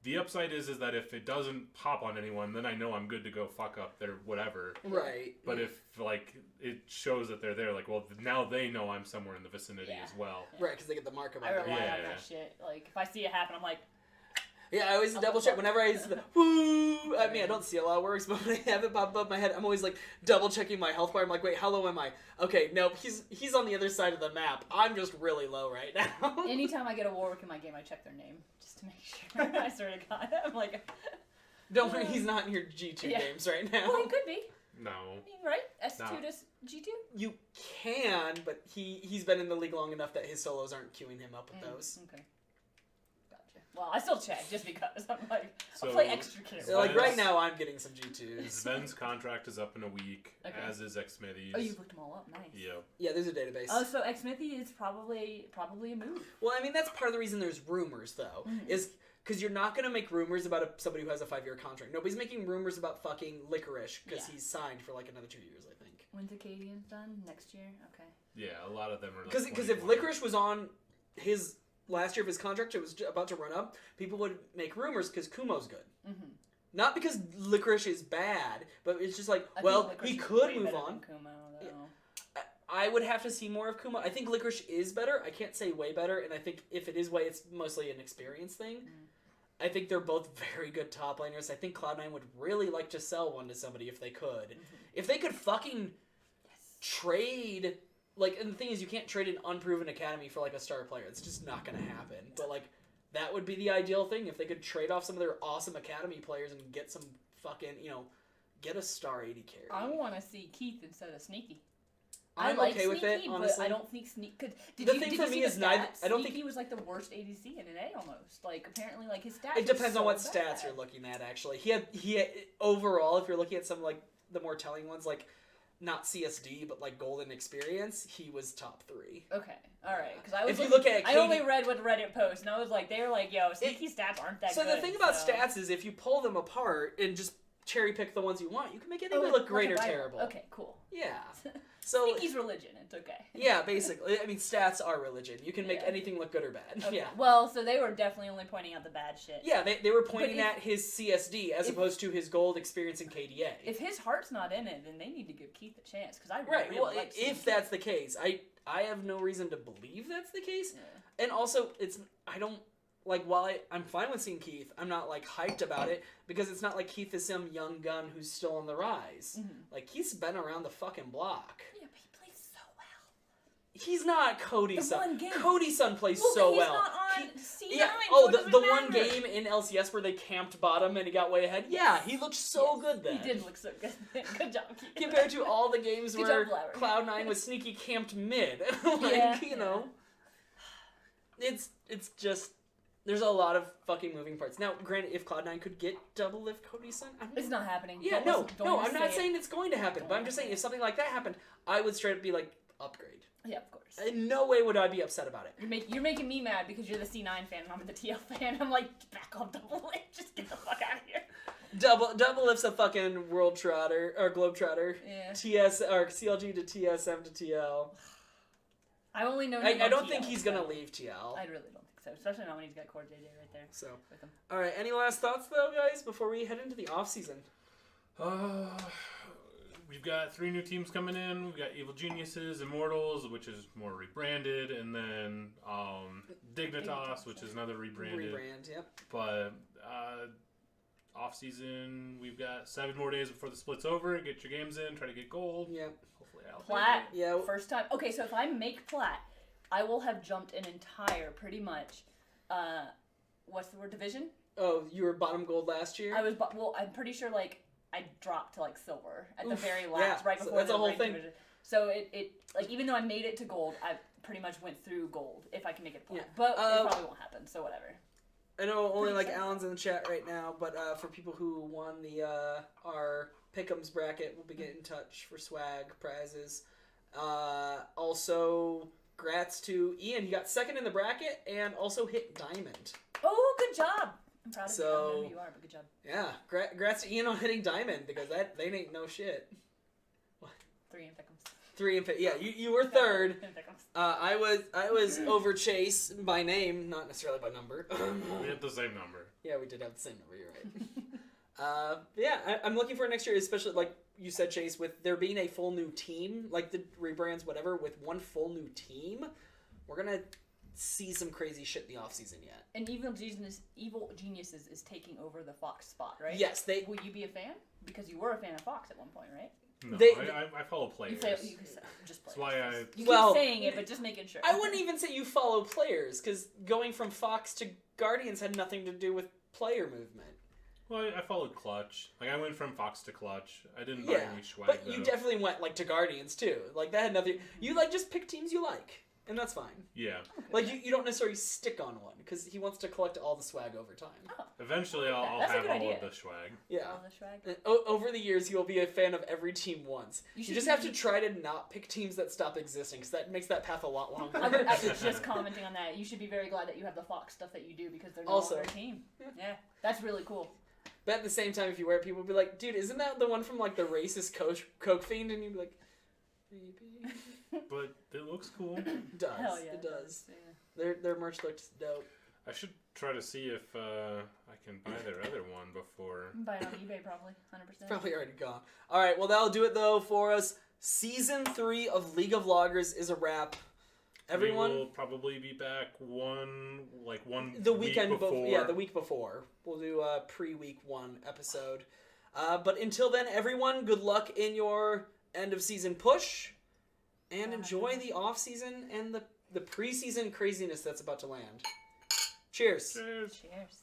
the upside is that if it doesn't pop on anyone, then I know I'm good to go fuck up their whatever. Right. But if, like, it shows that they're there, like, well, now they know I'm somewhere in the vicinity as well. Yeah. Right, because they get the mark about I rely on that shit. Like, if I see it happen, I'm like... Yeah, I always double check whenever I see the woo. I mean, I don't see a lot of works, but when I have it pop above my head, I'm always like double checking my health bar. I'm like, wait, how low am I? Okay, nope, he's on the other side of the map. I'm just really low right now. Anytime I get a Warwick in my game, I check their name just to make sure. I swear to God, I'm like, don't worry, he's not in your G2 games right now. Well, he could be. No. I mean, right? S2 to G2. You can, but he's been in the league long enough that his solos aren't queuing him up with those. Okay. Well, I still check just because I'm like, I'll play extra careful. Like right now, I'm getting some G2s. Sven's contract is up in a week, as is Xmithy's. Oh, you've looked them all up. Nice. Yeah. Yeah, there's a database. Oh, so Xmithy is probably a move. Well, I mean, that's part of the reason there's rumors, though, is because you're not going to make rumors about somebody who has a 5-year contract. Nobody's making rumors about fucking Licorice because he's signed for like another 2 years, I think. When's Acadian's done? Next year? Okay. Yeah, a lot of them are. Because if Licorice was on his last year of his contract, it was about to run up, people would make rumors because Kumo's good. Mm-hmm. Not because Licorice is bad, but it's just like, he could move on. Kumo, I would have to see more of Kumo. I think Licorice is better. I can't say way better, and I think if it is way, it's mostly an experience thing. I think they're both very good top laners. I think Cloud9 would really like to sell one to somebody if they could. If they could fucking trade... Like, and the thing is, you can't trade an unproven academy for, like, a star player. It's just not going to happen. But, like, that would be the ideal thing. If they could trade off some of their awesome academy players and get some fucking, get a star 80 carry. I want to see Keith instead of Sneaky. I'm like okay with Sneaky, it, honestly. But I don't think Sneaky... The thing for me is neither... I don't think he was, like, the worst ADC in NA, almost. Like, apparently, like, his stats It depends on what bad. stats you're looking at, actually. He had... Overall, if you're looking at some, like, the more telling ones, like... Not CSD, but like golden experience, he was top 3. Okay, all right. Because I was if you look at I only read what Reddit post, and I was like, they were like, "Yo, Sneaky stats aren't that good." So the thing about stats is, if you pull them apart and just cherry pick the ones you want, you can make anything look great or terrible. Okay, cool. Yeah. So Sneaky's religion. It's okay. Yeah, basically. I mean, stats are religion. You can make anything look good or bad. Okay. Yeah. Well, so they were definitely only pointing out the bad shit. Yeah, they were pointing at his CSD as opposed to his gold experience in KDA. If his heart's not in it, then they need to give Keith a chance because I really well, like if that's the case, I have no reason to believe that's the case, and also I don't like, while I'm fine with seeing Keith, I'm not, like, hyped about it, because it's not like Keith is some young gun who's still on the rise. Mm-hmm. Like, Keith's been around the fucking block. Yeah, but he plays so well. He's not Cody's son. The one game. Cody's son plays Well, so he's well. not on C9, Yeah. so Oh, it the doesn't one matter. game in LCS where they camped bottom and he got way ahead. Yeah, he looked so good then. He did look so good. Good job, Keith. Compared to all the games Good where job, Flower. Cloud9 was sneaky camped mid. Like, Yeah, you know. It's just, there's a lot of fucking moving parts. Now, granted, if Cloud9 could get double lift Cody's son, I mean, It's not happening. yeah, Don't I'm not saying it's going to happen, Don't but I'm just saying say if something like that happened, I would straight up be like, upgrade. Yeah, of course. In no way would I be upset about it. You're making me mad because you're the C9 fan and I'm the TL fan. I'm like, back off double lift. Just get the fuck out of here. Double lift's a fucking world trotter, or globe trotter. Yeah. TS, or CLG to TSM to TL. I only know. I don't think he's gonna leave TL. I really don't think so, especially not when he's got Core JJ right there. So, With him. all right. Any last thoughts though, guys, before we head into the off season? We've got 3 new teams coming in. We've got Evil Geniuses, Immortals, which is more rebranded, and then Dignitas, which is another rebranded. Rebrand, yep. But off season, we've got 7 more days before the split's over. Get your games in. Try to get gold. Yep. Hopefully, I'll Plat. Yeah. First time. Okay, so if I make Plat, I will have jumped an entire, pretty much. What's the word? Division. Oh, you were bottom gold last year. I was. Well, I'm pretty sure like I dropped to like silver at the very last, yeah, right so before that's the a whole ranked thing. division. So it like even though I made it to gold, I pretty much went through gold if I can make it Plat. Yeah. But it probably won't happen. So whatever. I know only Pretty like excited. Alan's in the chat right now, but for people who won the our Pick'ems bracket, we'll be getting in touch for swag prizes. Also, grats to Ian. He got second in the bracket and also hit diamond. Oh, good job. I'm proud of you. I don't know who you are, but good job. Yeah, grats to Ian on hitting diamond because they ain't no shit. 3 in Pick'ems. 3 and yeah, you were third. In Pick'ems. I was over Chase by name, not necessarily by number. We had the same number. Yeah, we did have the same number. You're right. Yeah, I'm looking for next year, especially like you said, Chase, with there being a full new team, like the rebrands, whatever, with one full new team, we're gonna see some crazy shit in the off season yet. And Evil Geniuses is taking over the Fox spot, right? Yes, they. Will you be a fan? Because you were a fan of Fox at one point, right? No, They- I follow players. You just That's players. why I. You Well, keep saying it, but just making sure. I wouldn't even say you follow players, because going from Fox to Guardians had nothing to do with player movement. Well, I followed Clutch. Like I went from Fox to Clutch. I didn't buy Yeah, any swag but though. you definitely went like to Guardians too. Like that had nothing. You like just pick teams you like, and that's fine. Yeah. Like you don't necessarily stick on one because he wants to collect all the swag over time. Oh, Eventually, I'll That's a have good all idea. of the swag. Yeah. all the swag. Over the years, you'll be a fan of every team once. You should just have to try to not pick teams that stop existing, because that makes that path a lot longer. I was just commenting on that. You should be very glad that you have the Fox stuff that you do because they're no Also. longer a team. Yeah, that's really cool. But at the same time, if you wear it, people will be like, dude, isn't that the one from like the racist Coke Fiend? And you'd be like, maybe. But it looks cool. It does. Hell yeah, It does. Yeah. Their merch looks dope. I should try to see if I can buy their other one before. You can buy it on eBay probably, 100%. Probably already gone. All right, well, that'll do it, though, for us. Season 3 of League of Loggers is a wrap. Everyone... We will probably be back one the week weekend before. Yeah, the week before. We'll do a pre-week 1 episode. But until then, everyone, good luck in your end-of-season push. And enjoy the off-season and the preseason craziness that's about to land. Cheers. Cheers. Cheers.